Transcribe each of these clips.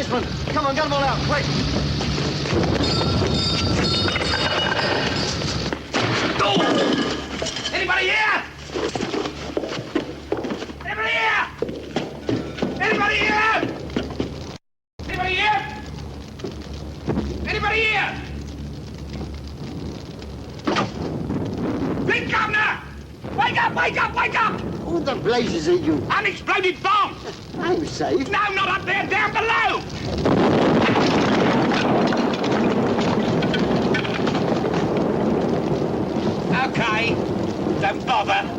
policemen. Come on, get them all out, quick. Oh! Anybody here? Anybody here? Anybody here? Anybody here? Anybody here? Big governor! Wake up, wake up, wake up! Who the blazes are you? Unexploded bomb! I'm safe. No, not up there, down below! Okay, don't bother.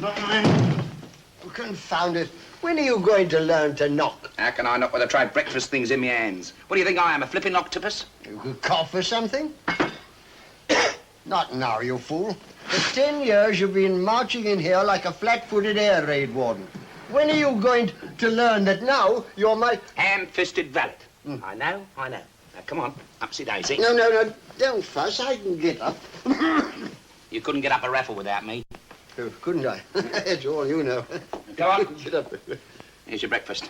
Oh, confound it. When are you going to learn to knock? How can I knock with a tray of breakfast things in my hands? What do you think I am, a flipping octopus? You could cough or something? Not now, you fool. For 10 years you've been marching in here like a flat-footed air raid warden. When are you going to learn that now you're my... Ham-fisted valet. I know, I know. Now, come on, upsy daisy. No, don't fuss. I can get up. You couldn't get up a raffle without me. Oh, couldn't I? That's all you know. Go on. Get up. Here's your breakfast.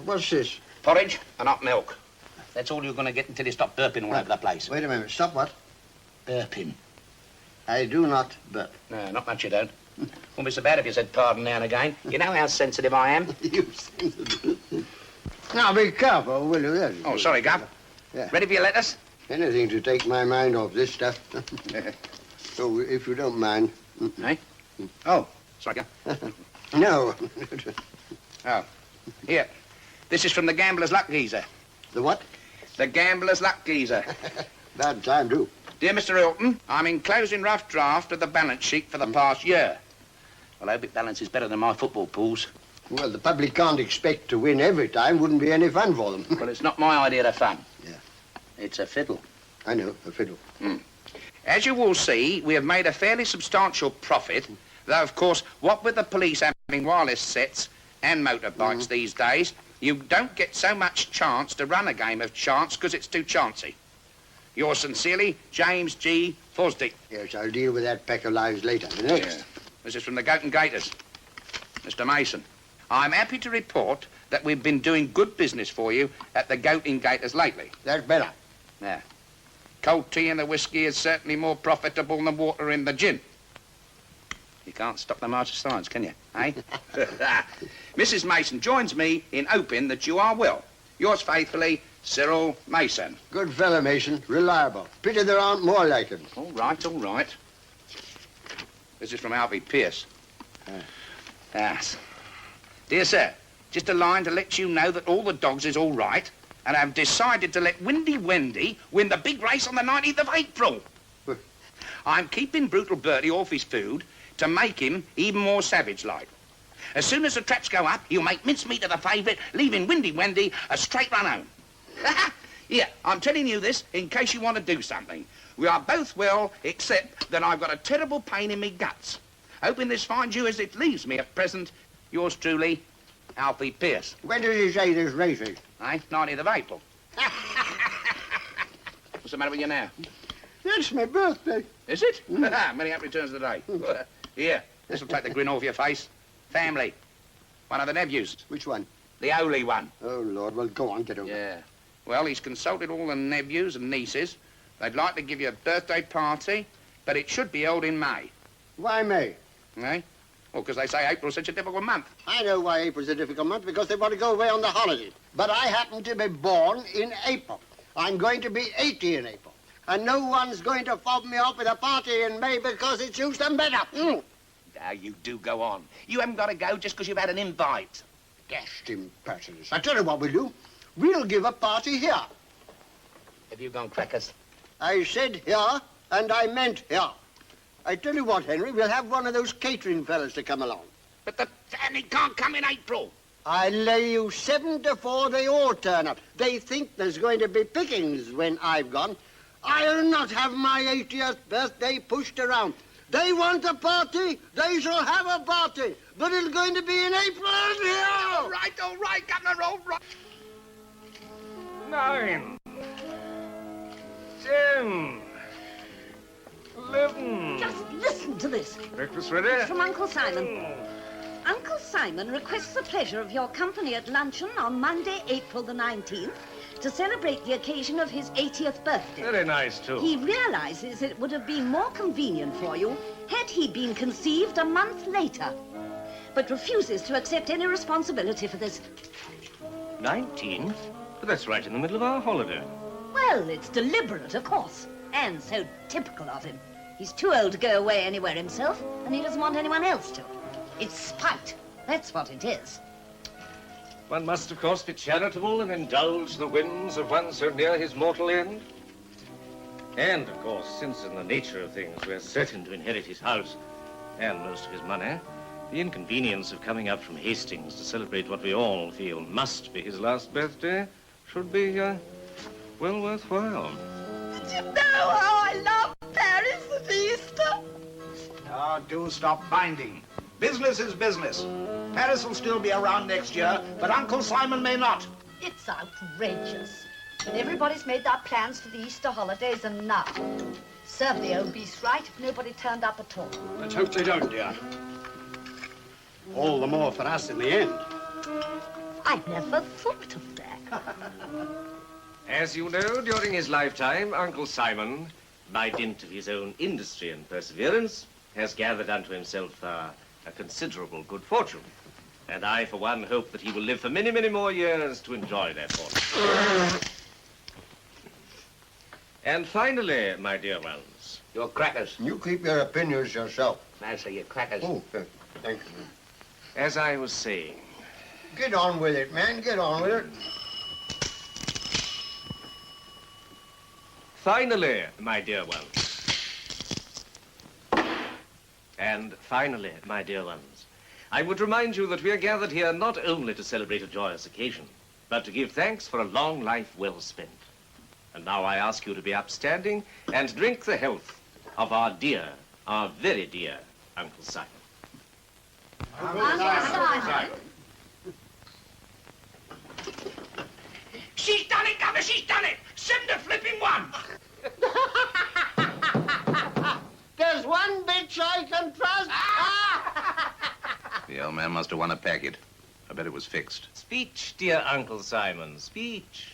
What's this? Porridge and hot milk. That's all you're going to get until you stop burping all over the place. Wait a minute. Stop what? Burping. I do not burp. No, not much you don't. Wouldn't be so bad if you said pardon now and again. You know how sensitive I am. You sensitive. Now, be careful, will you? Oh, sorry, Gov. Yeah. Ready for your letters? Anything to take my mind off this stuff. So, if you don't mind. Eh? Oh, sorry, Gov. No. Oh, here. This is from the Gambler's Luck Geezer. The what? The Gambler's Luck Geezer. Bad time, too. Dear Mr. Hilton, I'm enclosing rough draft of the balance sheet for the past year. Well, I hope it balances better than my football pools. Well, the public can't expect to win every time. Wouldn't be any fun for them. Well, it's not my idea of fun. Yeah. It's a fiddle. I know, a fiddle. As you will see, we have made a fairly substantial profit, though, of course, what with the police having wireless sets and motorbikes these days, you don't get so much chance to run a game of chance because it's too chancy. Yours sincerely, James G. Fosdick. Yes, I'll deal with that pack of lies later. The next. Yeah. This is from the Goat and Gators. Mr. Mason, I'm happy to report that we've been doing good business for you at the Goat and Gators lately. That's better. Yeah. Cold tea in the whiskey is certainly more profitable than water in the gin. You can't stop the march of science, can you? Eh? Mrs. Mason joins me in hoping that you are well. Yours faithfully, Cyril Mason. Good fellow, Mason. Reliable. Pity there aren't more like him. All right, all right. This is from Alfie Pierce. Yes. Dear sir, just a line to let you know that all the dogs is all right, and I've decided to let Windy Wendy win the big race on the 19th of April. I'm keeping Brutal Bertie off his food to make him even more savage-like. As soon as the traps go up, he'll make mincemeat of the favourite, leaving Windy Wendy a straight run home. Yeah, I'm telling you this in case you want to do something. We are both well, except that I've got a terrible pain in me guts. Hoping this finds you as it leaves me at present, yours truly, Alfie Pierce. When did he say this race is? 19th of April. What's the matter with you now? It's my birthday. Is it? Many happy returns of the day. Here, this will take the grin off your face. Family. One of the nephews. Which one? The only one. Oh, Lord, well, go on, get over. Yeah. Well, he's consulted all the nephews and nieces. They'd like to give you a birthday party, but it should be held in May. Why May? Eh? Well, because they say April's such a difficult month. I know why April's a difficult month, because they want to go away on the holidays. But I happen to be born in April. I'm going to be 80 in April. And no one's going to fob me off with a party in May because it suits them better. Now, you do go on. You haven't got to go just because you've had an invite. Dashed impertinence. I tell you what we'll do. We'll give a party here. Have you gone crackers? I said here, and I meant here. I tell you what, Henry, we'll have one of those catering fellas to come along. But and he can't come in April. I lay you 7 to 4 they all turn up. They think there's going to be pickings when I've gone. I'll not have my 80th birthday pushed around. They want a party, they shall have a party. But it's going to be in April here. All right, Governor, all right. 9, 10, 11. Just listen to this. Breakfast ready? From Uncle Simon. Uncle Simon requests the pleasure of your company at luncheon on Monday, April the 19th, to celebrate the occasion of his 80th birthday. Very nice, too. He realizes it would have been more convenient for you had he been conceived a month later, but refuses to accept any responsibility for this. 19? But that's right in the middle of our holiday. Well, it's deliberate, of course, and so typical of him. He's too old to go away anywhere himself, and he doesn't want anyone else to. It's spite. That's what it is. One must, of course, be charitable and indulge the whims of one so near his mortal end. And, of course, since in the nature of things we're certain to inherit his house and most of his money, the inconvenience of coming up from Hastings to celebrate what we all feel must be his last birthday should be, well worthwhile. Did you know how I love Paris at Easter? Oh, do stop binding. Business is business. Paris will still be around next year, but Uncle Simon may not. It's outrageous. But everybody's made their plans for the Easter holidays, and now, serve the old beast right if nobody turned up at all. Let's hope they don't, dear. All the more for us in the end. I never thought of that. As you know, during his lifetime, Uncle Simon, by dint of his own industry and perseverance, has gathered unto himself a considerable good fortune. And I, for one, hope that he will live for many, many more years to enjoy that fortune. And finally, my dear ones, Your crackers. You keep your opinions yourself. Now, sir, your crackers. Oh, thank you. as I was saying, Get on with it, man. Get on with it. finally, my dear ones, and finally, my dear ones, I would remind you that we are gathered here not only to celebrate a joyous occasion, but to give thanks for a long life well spent. And now I ask you to be upstanding and drink the health of our dear, our very dear Uncle Simon. She's done it, Governor, she's done it. 7 to flipping 1. There's one bitch I can trust. The old man must have won a packet. I bet it was fixed. Speech, dear Uncle Simon, speech.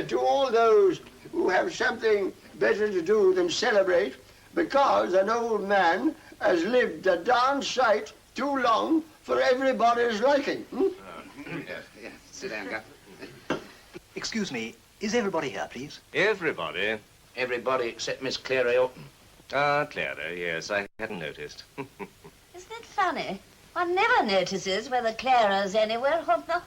To all those who have something better to do than celebrate because an old man has lived a darn sight too long for everybody's liking. Yeah, sit down, Governor. Excuse me, is everybody here, please? Everybody. Everybody except Miss Clara Hilton. Ah, Clara, yes, I hadn't noticed. Isn't it funny? One never notices whether Clara's anywhere or not.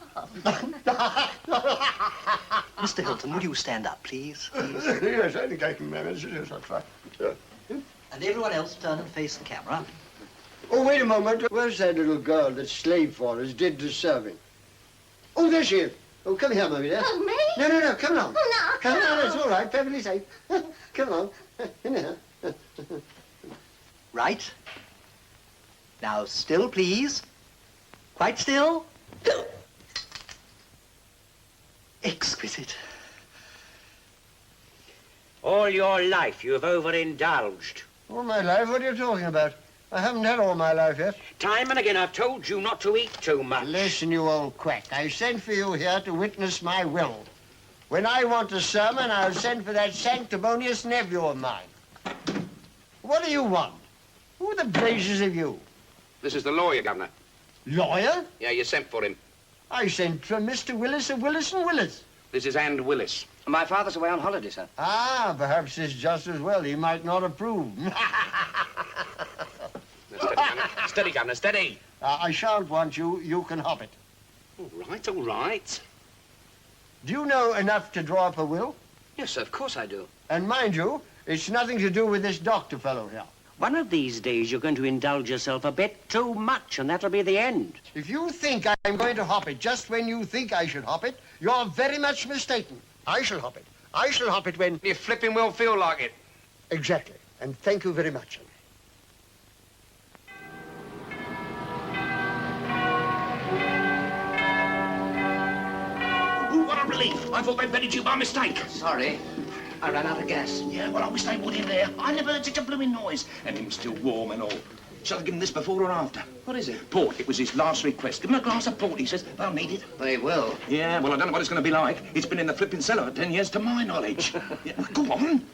Mr. Hilton, would you stand up, please? Yes, I think I can manage it. Yes, that's right. And everyone else turn and face the camera. Oh, wait a moment. Where's that little girl that slaved for us, did the serving? Oh, there she is. Oh, come here, my dear. Oh, me? No, come along. Oh, no, Come on, no. it's all right, perfectly safe. Come along. In here. Right. Now, still, please. Quite still. Exquisite. All your life you have overindulged. All my life, what are you talking about? I haven't had all my life yet. Time and again I've told you not to eat too much. Listen, you old quack. I sent for you here to witness my will. When I want a sermon, I'll send for that sanctimonious nephew of mine. What do you want? Who the blazes are you? This is the lawyer, Governor. Lawyer? Yeah, you sent for him. I sent for Mr. Willis of Willis and Willis. This is Ann Willis. My father's away on holiday, sir. Ah, perhaps it's just as well. He might not approve. Steady, Governor. Steady, Governor, steady. I shan't want you. You can hop it. All right, all right. Do you know enough to draw up a will? Yes, sir, of course I do. And mind you, it's nothing to do with this doctor fellow here. One of these days you're going to indulge yourself a bit too much, and that'll be the end. If you think I'm going to hop it just when you think I should hop it, you're very much mistaken. I shall hop it. I shall hop it when... You flipping well feel like it. Exactly. And thank you very much. Ooh, what a relief. I thought they'd bedded you by mistake. Sorry, I ran out of gas. Yeah, well, I wish they would in there. I never heard such a blooming noise. And him still warm and all. Shall I give him this before or after? What is it? Port. It was his last request. Give him a glass of port, he says. They'll need it. They will. Yeah, well, I don't know what it's going to be like. It's been in the flipping cellar for 10 years, to my knowledge. Yeah, go on.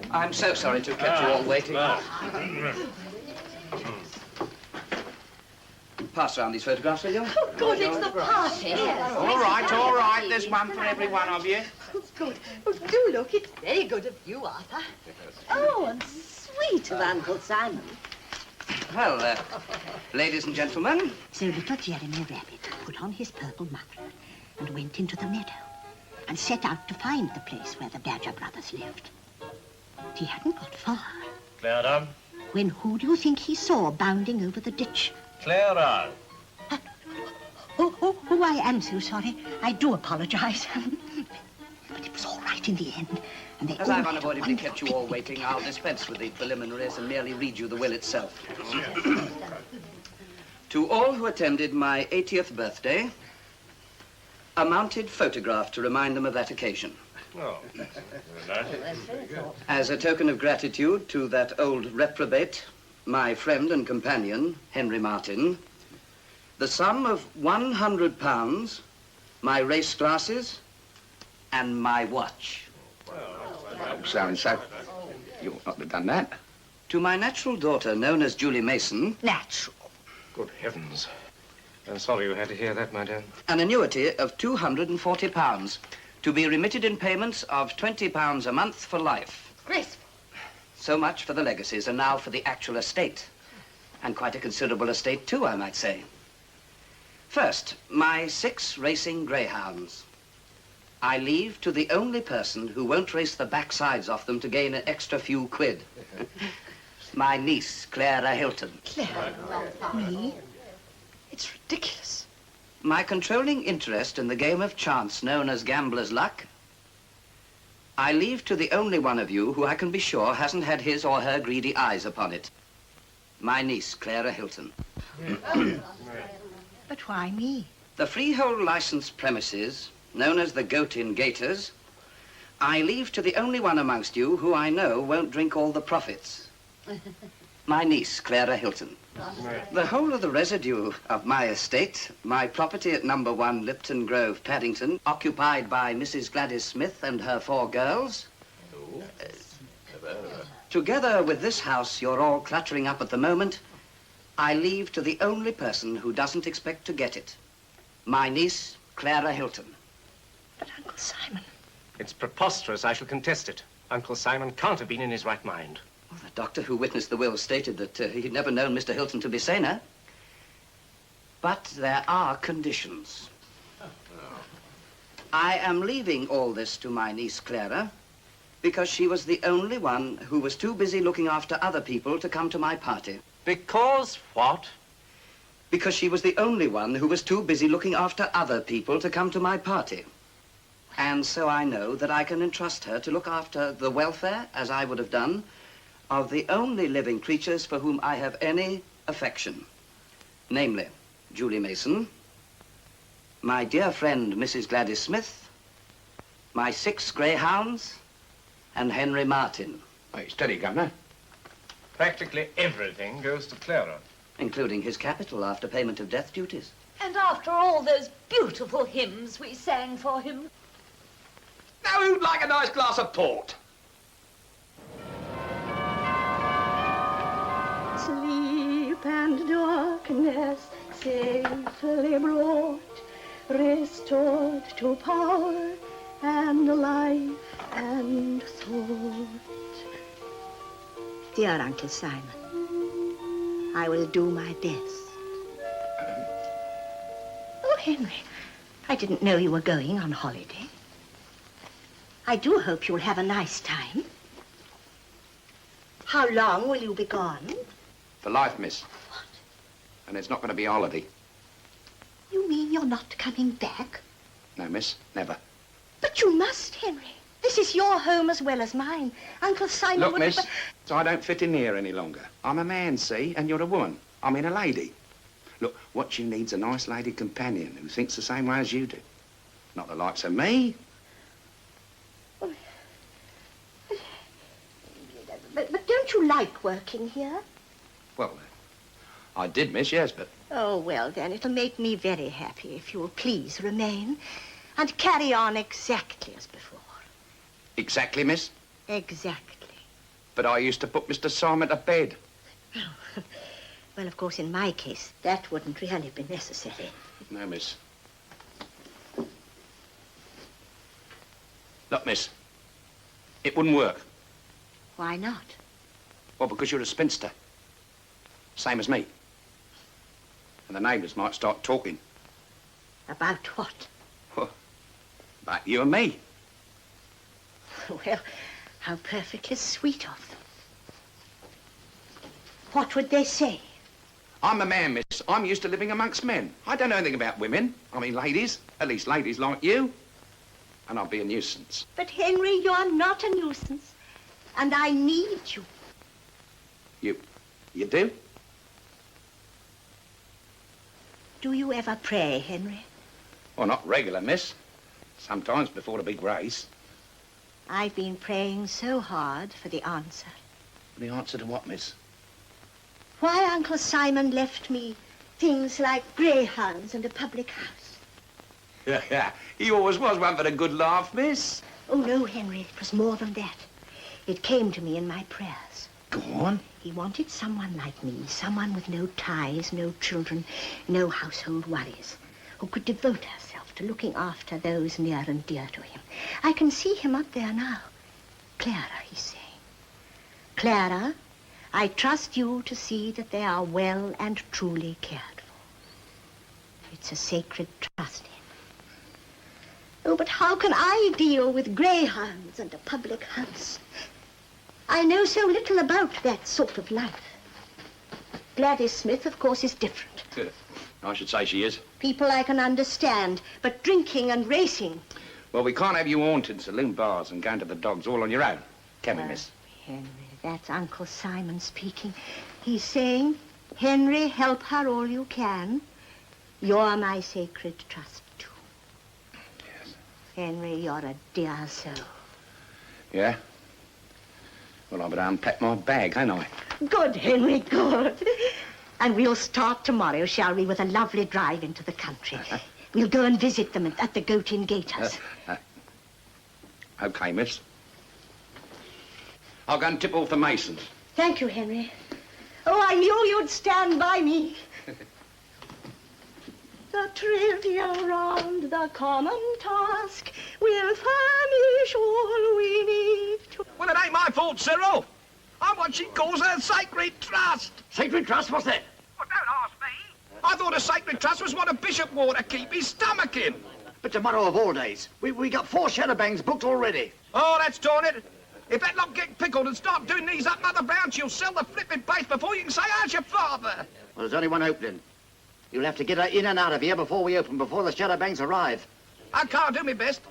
I'm so sorry to have kept you all waiting. Pass around these photographs, will you? Oh, good, it's the party. Yes. All right. There's one for every one of you. Oh, good. Oh, do look. It's very good of you, Arthur. Oh, and sweet of Uncle Simon. Well, ladies and gentlemen. So little Jeremy Rabbit put on his purple muffler and went into the meadow and set out to find the place where the Badger brothers lived. He hadn't got far Clara? when who do you think he saw bounding over the ditch? Clara! Oh, I am so sorry. I do apologize. But it was all right in the end. And they As all I've had a unavoidably wonderful kept you all picnic waiting, together. I'll dispense with the preliminaries and merely read you the will itself. To all who attended my 80th birthday, a mounted photograph to remind them of that occasion. Oh, very nice. As a token of gratitude to that old reprobate, my friend and companion, Henry Martin, the sum of £100, my race glasses, and my watch. Oh, so-and-so. You ought not to have done that. To my natural daughter, known as Julie Mason, Natural. Good heavens. I'm sorry you had to hear that, my dear. an annuity of £240, to be remitted in payments of £20 a month for life. Graceful. So much for the legacies, and now for the actual estate. And quite a considerable estate, too, I might say. First, my 6 racing greyhounds. I leave to the only person who won't race the backsides off them to gain an extra few quid. My niece, Clara Hilton. Me? It's ridiculous. My controlling interest in the game of chance known as gambler's luck. I leave to the only one of you who I can be sure hasn't had his or her greedy eyes upon it. My niece, Clara Hilton. But why me? The freehold licensed premises, known as the Goat in Gators, I leave to the only one amongst you who I know won't drink all the profits. My niece, Clara Hilton. The whole of the residue of my estate, my property at number 1 Lipton Grove, Paddington, occupied by Mrs. Gladys Smith and her 4 girls. Together with this house you're all cluttering up at the moment, I leave to the only person who doesn't expect to get it. My niece, Clara Hilton. But Uncle Simon. It's preposterous. I shall contest it. Uncle Simon can't have been in his right mind. Well, the doctor who witnessed the will stated that he'd never known Mr. Hilton to be saner. But there are conditions. I am leaving all this to my niece, Clara, because she was the only one who was too busy looking after other people to come to my party. Because what? Because she was the only one who was too busy looking after other people to come to my party. And so I know that I can entrust her to look after the welfare, as I would have done, of the only living creatures for whom I have any affection. Namely, Julie Mason, my dear friend, Mrs. Gladys Smith, my 6 greyhounds, and Henry Martin. Hey, steady, Governor. Practically everything goes to Clara. Including his capital after payment of death duties. And after all those beautiful hymns we sang for him. Now, who'd like a nice glass of port? Sleep and darkness safely brought, restored to power and life and thought. Dear Uncle Simon, I will do my best. Oh, Henry, I didn't know you were going on holiday. I do hope you'll have a nice time. How long will you be gone? For life, miss. What? And it's not going to be a holiday. You mean you're not coming back? No, miss, never. But you must, Henry. This is your home as well as mine. Uncle Simon Look, would... miss, I don't fit in here any longer. I'm a man, see, and you're a woman. I mean a lady. Look, what you need's a nice lady companion who thinks the same way as you do. Not the likes of me. But don't you like working here? Well, I did, miss, yes, but... Oh, well, then, it'll make me very happy if you'll please remain and carry on exactly as before. Exactly, miss? Exactly. But I used to put Mr. Simon to bed. Oh. Well, of course, in my case, that wouldn't really be necessary. No, miss. Look, miss, it wouldn't work. Why not? Well, because you're a spinster. Same as me. And the neighbours might start talking. About what? Well, about you and me. Well, how perfectly sweet of them. What would they say? I'm a man, miss. I'm used to living amongst men. I don't know anything about women. I mean, ladies. At least ladies like you. And I'll be a nuisance. But, Henry, you're not a nuisance. And I need you. You do? Do you ever pray, Henry? Well, not regular, miss. Sometimes before the big race. I've been praying so hard for the answer. The answer to what, miss? Why Uncle Simon left me things like greyhounds and a public house. Yeah, he always was one for a good laugh, miss. Oh, no, Henry, it was more than that. It came to me in my prayers. Go on. He wanted someone like me, someone with no ties, no children, no household worries, who could devote herself to looking after those near and dear to him. I can see him up there now. Clara, he's saying. Clara, I trust you to see that they are well and truly cared for. It's a sacred trust in. Oh, but how can I deal with greyhounds and a public house? I know so little about that sort of life. Gladys Smith, of course, is different. I should say she is. People I can understand, but drinking and racing. Well, we can't have you haunting saloon bars and going to the dogs all on your own, can we, miss? Henry, that's Uncle Simon speaking. He's saying, Henry, help her all you can. You're my sacred trust, too. Yes. Henry, you're a dear soul. Yeah? Well, I better unpack my bag, ain't I? Good, Henry, good. And we'll start tomorrow, shall we, with a lovely drive into the country. We'll go and visit them at the Goat-Inn Gators. Okay, miss. I'll go and tip off the masons. Thank you, Henry. Oh, I knew you'd stand by me. The trivial round the common task will furnish all we need to... Well, it ain't my fault, Cyril. I'm what she calls a sacred trust. Sacred trust, what's that? Well, don't ask me. I thought a sacred trust was what a bishop wore to keep his stomach in. But tomorrow of all days, we got 4 shadowbangs booked already. Oh, that's torn it. If that lot get pickled and start doing these up Mother Brown, she'll sell the flipping place before you can say, how's your father? Well, there's only one opening. You'll have to get her in and out of here before we open, before the shadowbangs arrive. I can't do my best.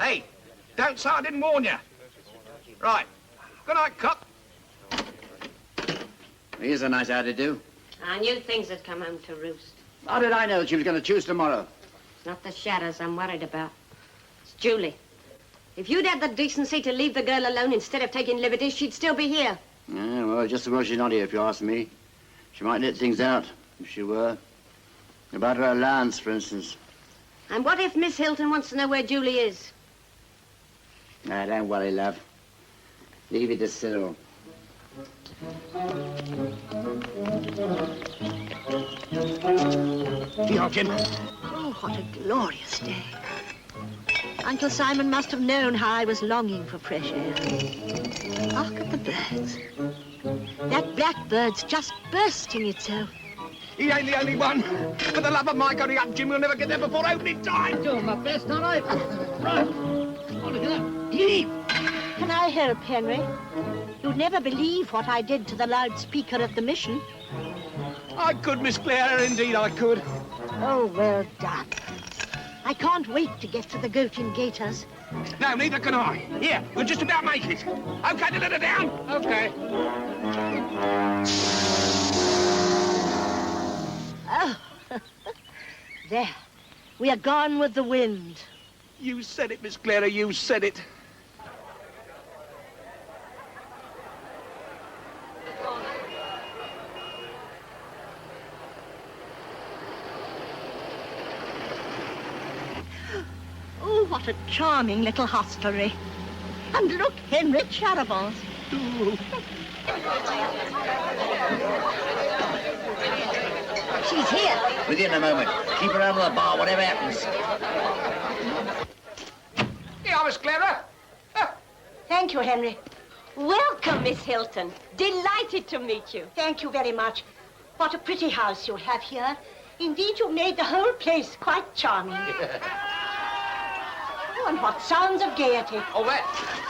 Hey, don't say I didn't warn you. Right. Good night, cop. Here's a nice how-to-do. I knew things had come home to roost. How did I know that she was going to choose tomorrow? It's not the shadows I'm worried about. It's Julie. If you'd had the decency to leave the girl alone instead of taking liberties, she'd still be here. Yeah, well, just as well she's not here, if you ask me. She might let things out, if she were. About her allowance, for instance. And what if Miss Hilton wants to know where Julie is? Nah, don't worry, love. Leave it to Cyril. Gee, old Jim. Oh, what a glorious day. Uncle Simon must have known how I was longing for fresh air. Hark at the birds. That blackbird's just bursting itself. He ain't the only one. For the love of Mike, hurry up, Jim. We'll never get there before opening time. Doing my best, aren't I? Right. Oh, look at that. Leave. Can I help, Henry? You'd never believe what I did to the loudspeaker at the mission. I could, Miss Clara, indeed I could. Oh, well done. I can't wait to get to the Goat and Gators. No, neither can I. Here, we'll just about make it. Okay to let her down? Okay. Oh, there. We are gone with the wind. You said it, Miss Clara, you said it. Oh, what a charming little hostelry. And look, Henry, charables. She's here. With you in a moment. Keep her out of the bar, whatever happens. Here, Miss Clara. Thank you, Henry. Welcome, Miss Hilton. Delighted to meet you. Thank you very much. What a pretty house you have here. Indeed, you've made the whole place quite charming. Oh, and what sounds of gaiety. Oh,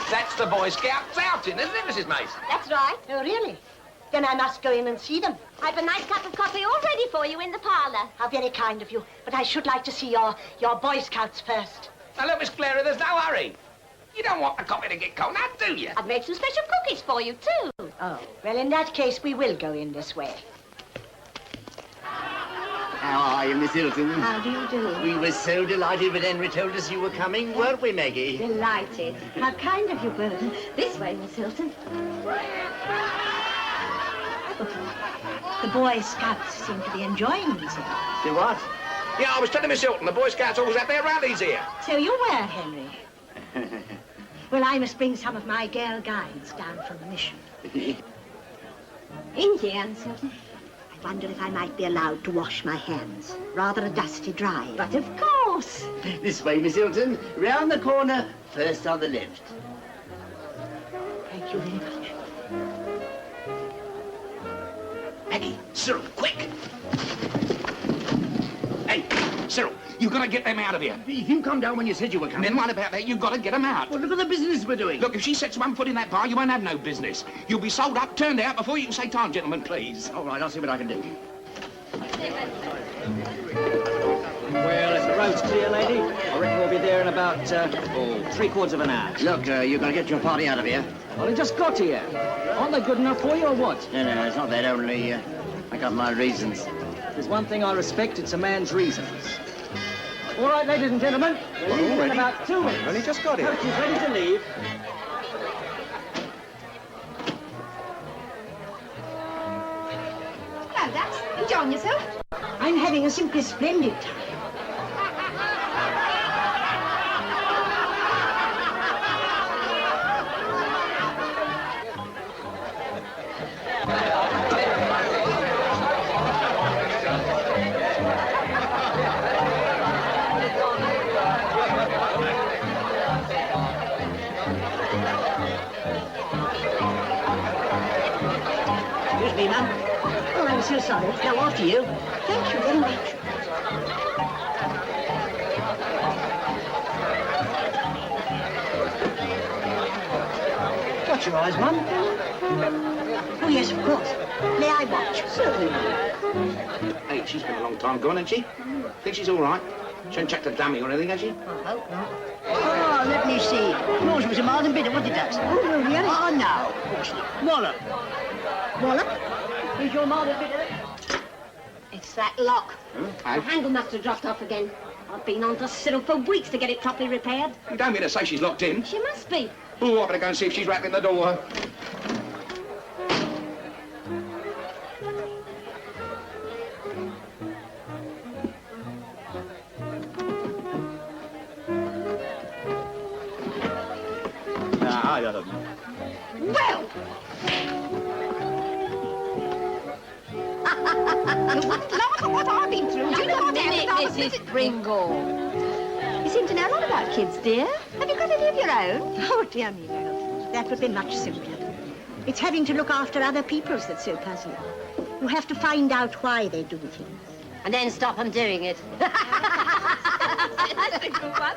that's the Boy Scouts outing, isn't it, Mrs. Mason? That's right. Oh, really? Then I must go in and see them. I've a nice cup of coffee all ready for you in the parlor. How very kind of you. But I should like to see your Boy Scouts first. Now, look, Miss Clara, there's no hurry. You don't want the coffee to get cold now, do you? I've made some special cookies for you, too. Oh, well, in that case, we will go in this way. How are you, Miss Hilton? How do you do? We were so delighted when Henry told us you were coming, weren't we, Maggie? Delighted. How kind of you both. This way, Miss Hilton. The Boy Scouts seem to be enjoying themselves. Do what? Yeah, I was telling Miss Hilton, the Boy Scouts always have their rallies here. So you were, Henry. Well, I must bring some of my girl guides down from the mission. In here, Miss Hilton. I wonder if I might be allowed to wash my hands. Rather a dusty drive. But of course. This way, Miss Hilton. Round the corner, first on the left. Thank you very much. Maggie, Cyril, quick! Hey, Cyril, you've got to get them out of here. You come down when you said you were And coming. then what about that? You've got to get them out. Well, look at the business we're doing. Look, if she sets one foot in that bar, you won't have no business. You'll be sold up, turned out before you can say time, gentlemen, please. All right, I'll see what I can do. Well, if the road's clear, lady, I reckon we'll be there in about, 3/4 of an hour. Look, you've got to get your party out of here. Well, I just got here. Aren't they good enough for you or what? No, it's not that only. I got my reasons. There's one thing I respect, it's a man's reasons. All right, ladies and gentlemen, we're leaving in about 2 minutes. Only just got here. Coach is ready to leave. Hello, Dax. Enjoying yourself? I'm having a simply splendid time. Excuse me, ma'am. Oh, I'm so sorry. Now, after you. Thank you very much. Got your eyes, Mum? Oh, yes, of course. May I watch? Certainly. Hey, she's been a long time gone, hasn't she? Think she's all right? She hasn't checked a dummy or anything, has she? I hope not. Oh, let me see. Yours was a mild and bitter, wasn't it, Dax? Oh, no, really? Oh, no. Wallop. Wallop? Is your mother bitter? It's that lock. The handle must have dropped off again. I've been on to Cyril for weeks to get it properly repaired. You don't mean to say she's locked in? She must be. Oh, I better go and see if she's rattling the door. Well! You wouldn't laugh at what I've been through. Do you know what Mrs. Pringle. You seem to know a lot about kids, dear. Have you got any of your own? Oh, dear me, no. That would be much simpler. It's having to look after other people's that's so puzzling. You have to find out why they do things. And then stop them doing it. That's a good one.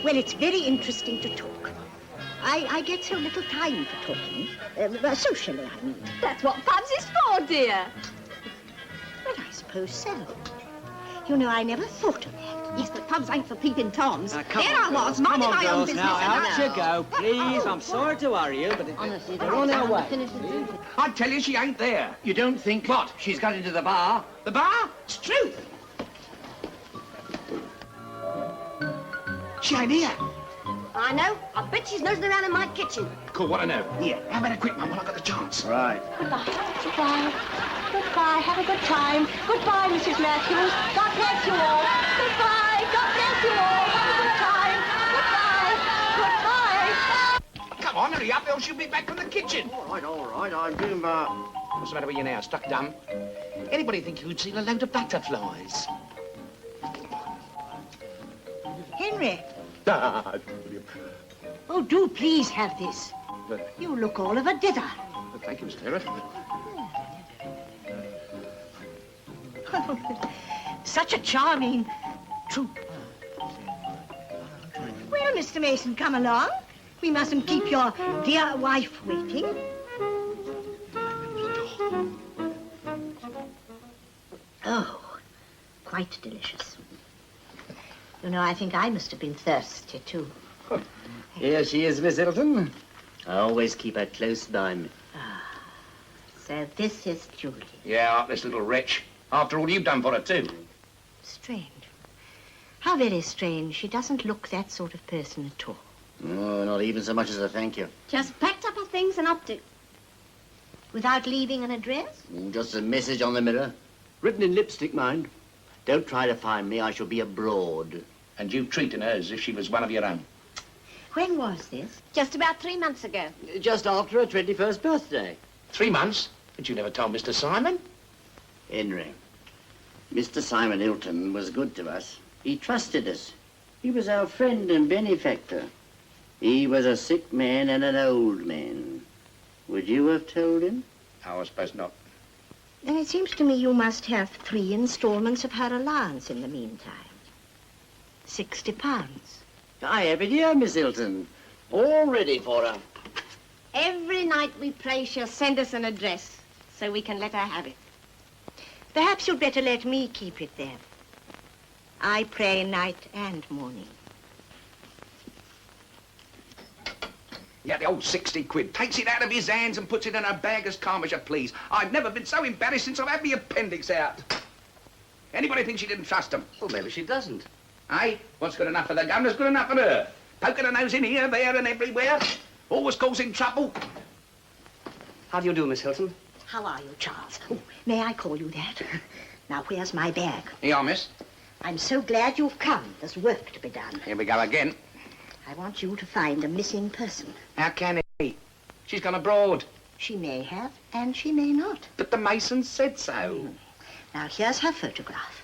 Well, it's very interesting to talk. I get so little time for talking. Socially, I mean. That's what Pubs is for, dear. Well, I suppose so. You know, I never thought of that. Yes, but Pubs ain't for peeping Toms. Now, There I was, minding my own business. Now, and out you go, please. I'm sorry to worry you, but Honestly, they're on their way. I tell you, she ain't there. You don't think... What? She's got into the bar? The bar? It's true. She ain't here. I know. I bet she's nosing around in my kitchen. Cool, what I know. Here, how about a quick, Mum, while I got the chance? Right. Goodbye. Goodbye. Goodbye. Have a good time. Goodbye, Mrs. Matthews. God bless you all. Goodbye. God bless you all. Have a good time. Goodbye. Goodbye. Come on, hurry up, else she'll be back from the kitchen. All right, I'm doing my... What's the matter with you now, stuck dumb? Anybody think you'd seen a load of butterflies? Henry. Oh, do please have this. You look all of a dither. Thank you, Miss Clara. Such a charming troop. Well, Mr. Mason, come along. We mustn't keep your dear wife waiting. Oh, quite delicious. You know, I think I must have been thirsty, too. Here she is, Miss Hilton. I always keep her close by me. So this is Julie. Yeah, this little wretch. After all you've done for her, too. Strange. How very strange. She doesn't look that sort of person at all. Oh, not even so much as a thank you. Just packed up her things and upped it. Without leaving an address? Just a message on the mirror. Written in lipstick, mind. Don't try to find me. I shall be abroad. And you treating her as if she was one of your own. When was this? Just about 3 months ago. Just after her 21st birthday. 3 months? But you never told Mr. Simon. Henry, Mr. Simon Hilton was good to us. He trusted us. He was our friend and benefactor. He was a sick man and an old man. Would you have told him? I suppose not. Then it seems to me you must have 3 installments of her allowance in the meantime. £60. I have it here, Miss Hilton. All ready for her. Every night we pray she'll send us an address so we can let her have it. Perhaps you'd better let me keep it then. I pray night and morning. Yeah, the old 60 quid. Takes it out of his hands and puts it in her bag as calm as you please. I've never been so embarrassed since I've had my appendix out. Anybody think she didn't trust him? Well, maybe she doesn't. Eh? What's good enough for the governor's good enough for her. Poking her nose in here, there and everywhere. Always causing trouble. How do you do, Miss Hilton? How are you, Charles? Oh, may I call you that? Now, where's my bag? Here you are, miss. I'm so glad you've come. There's work to be done. Here we go again. I want you to find a missing person. How can he? She's gone abroad. She may have, and she may not. But the Mason said so. Now, here's her photograph.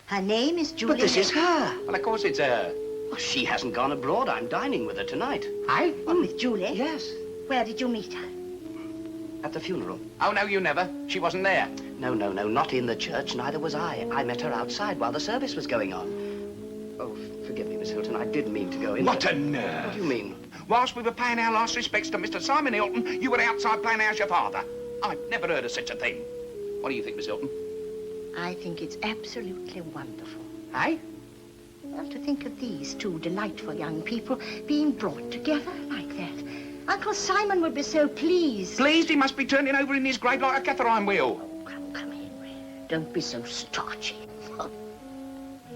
Her name is Julie. But this is her. Well, of course it's her. Well, she hasn't gone abroad. I'm dining with her tonight. Eh? Oh, with Julie? Yes, Where did you meet her? at the funeral. Oh, no, you never. She wasn't there. No, not in the church. Neither was I. I met her outside while the service was going on. Oh, forgive me, Miss Hilton. I did mean to go in. What a nerve. What do you mean? Whilst we were paying our last respects to Mr. Simon Hilton, you were outside playing as your father. I've never heard of such a thing. What do you think, Miss Hilton? I think it's absolutely wonderful. Eh? Well, to think of these 2 delightful young people being brought together like that. Uncle Simon would be so pleased. Pleased he must be turning over in his grave like a Catherine wheel. Come, Henry. Don't be so starchy.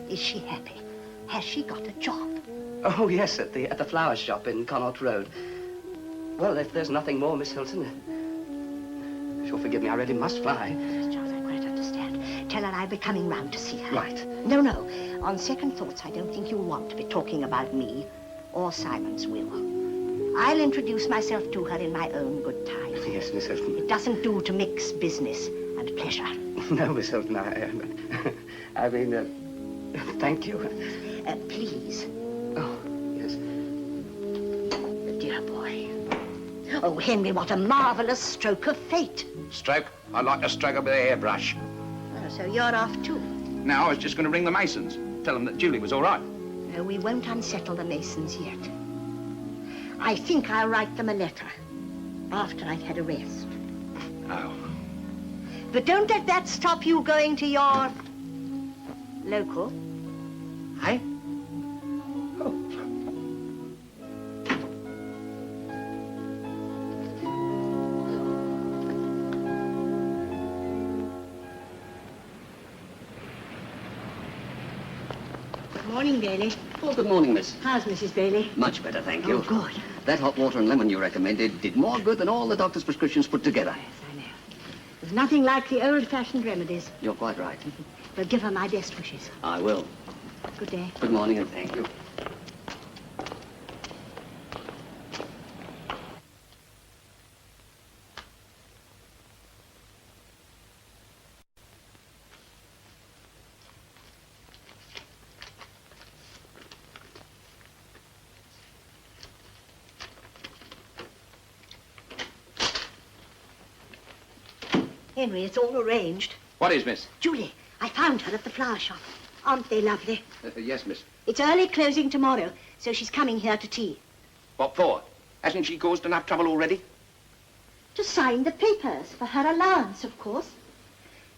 Is she happy? Has she got a job? Oh, yes, at the flower shop in Connaught Road. Well, if there's nothing more, Miss Hilton, you'll forgive me. I really must fly. Charles, I quite understand. tell her I'll be coming round to see her. Right. No, no. On second thoughts, I don't think you'll want to be talking about me or Simon's will. I'll introduce myself to her in my own good time. Yes, Miss Hilton. It doesn't do to mix business and pleasure. No, Miss Hilton, I mean, thank you. Please. Oh, yes. Dear boy. Oh, Henry, what a marvelous stroke of fate. Stroke? I'd like to stroke up with a hairbrush. Oh, so you're off too? Now, I was just going to ring the Masons. Tell them that Julie was all right. No, we won't unsettle the Masons yet. I think I'll write them a letter after I've had a rest. Oh. But don't let that stop you going to your local. Hey? Good morning, Bailey. Oh, good morning, miss. How's Mrs. Bailey? Much better, thank you. Oh, good. That hot water and lemon you recommended did more good than all the doctor's prescriptions put together. Yes, I know. There's nothing like the old-fashioned remedies. You're quite right. Well, give her my best wishes. I will. Good day. Good morning and thank you. Henry, it's all arranged. What is, miss? Julie, I found her at the flower shop. Aren't they lovely? Yes, miss. It's early closing tomorrow, so she's coming here to tea. What for? Hasn't she caused enough trouble already? To sign the papers for her allowance, of course.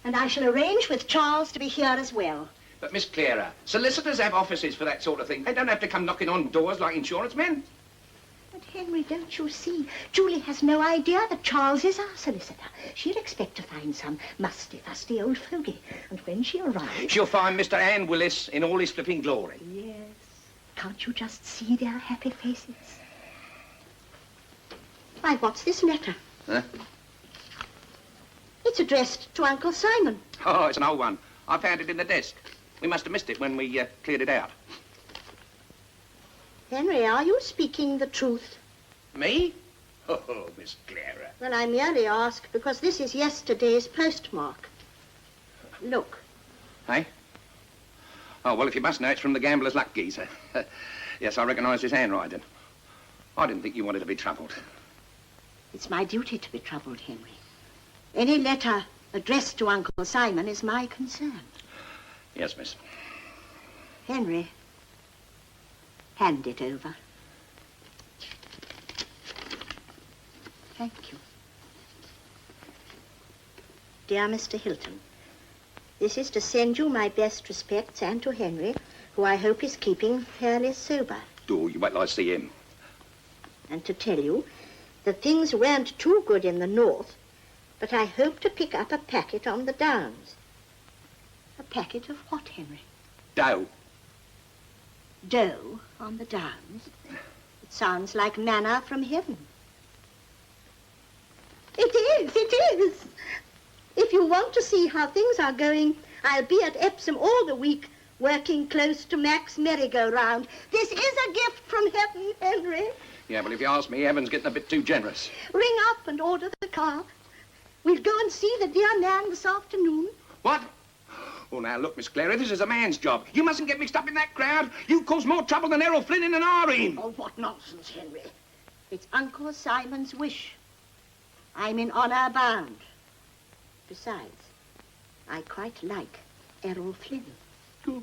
And I shall arrange with Charles to be here as well. But, Miss Clara, solicitors have offices for that sort of thing. They don't have to come knocking on doors like insurance men. But, Henry, don't you see? Julie has no idea that Charles is our solicitor. She'll expect to find some musty, fusty old fogey. And when she arrives... She'll find Mr. Ann Willis in all his flipping glory. Yes. Can't you just see their happy faces? Why, what's this letter? Huh? It's addressed to Uncle Simon. Oh, it's an old one. I found it in the desk. We must have missed it when we cleared it out. Henry, are you speaking the truth? Me? Oh, Miss Clara. Well, I merely ask because this is yesterday's postmark. Look. Hey? Oh, well, if you must know, it's from the gambler's luck geezer. Yes, I recognise his handwriting. I didn't think you wanted to be troubled. It's my duty to be troubled, Henry. Any letter addressed to Uncle Simon is my concern. Yes, miss. Henry, hand it over. Thank you. Dear Mr. Hilton, this is to send you my best respects and to Henry, who I hope is keeping fairly sober. Oh, you wait till I see him. And to tell you that things weren't too good in the north, but I hope to pick up a packet on the downs. A packet of what, Henry? Dough. Dough on the downs? It sounds like manna from heaven. It is. If you want to see how things are going, I'll be at Epsom all the week, working close to Mac's merry-go-round. This is a gift from heaven, Henry. Yeah, but if you ask me, Heaven's getting a bit too generous. Ring up and order the car. We'll go and see the dear man this afternoon. What? Oh, now, look, Miss Clara, this is a man's job. You mustn't get mixed up in that crowd. You cause more trouble than Errol Flynn in an harem. Oh, what nonsense, Henry. It's Uncle Simon's wish. I'm in honor bound. Besides, I quite like Errol Flynn. Oh.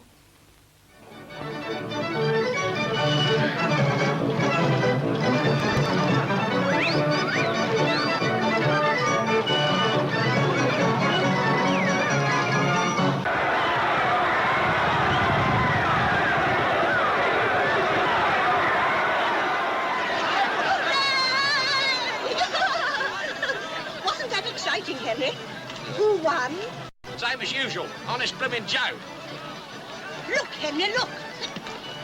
Wasn't that exciting, Henry? Who won? Same as usual. Honest blimmin' Joe. Look, Henry, look.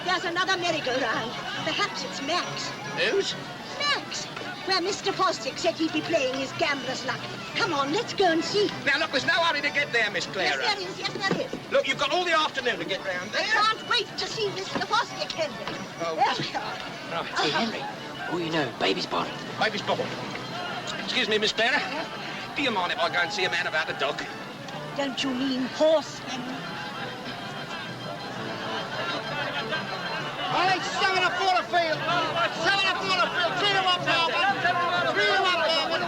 There's another merry-go-round. Perhaps it's Max. Whose? Max. where Mr. Fosdick said he'd be playing his gambler's luck. Come on, let's go and see. Now, look, there's no hurry to get there, Miss Clara. Yes, there is. Yes, there is. Look, you've got all the afternoon to get round there. I can't wait to see Mr. Fosdick, Henry. Oh. There we are. Right. Hey, Henry. Oh, you know, baby's bottle. Baby's bottle. Excuse me, Miss Clara. Do you mind if I go and see a man about the dog? Don't you mean horse, Henry? All right, 7 a quarter field. 7 a quarter field. 3 to 1 power. 3 to 1 power.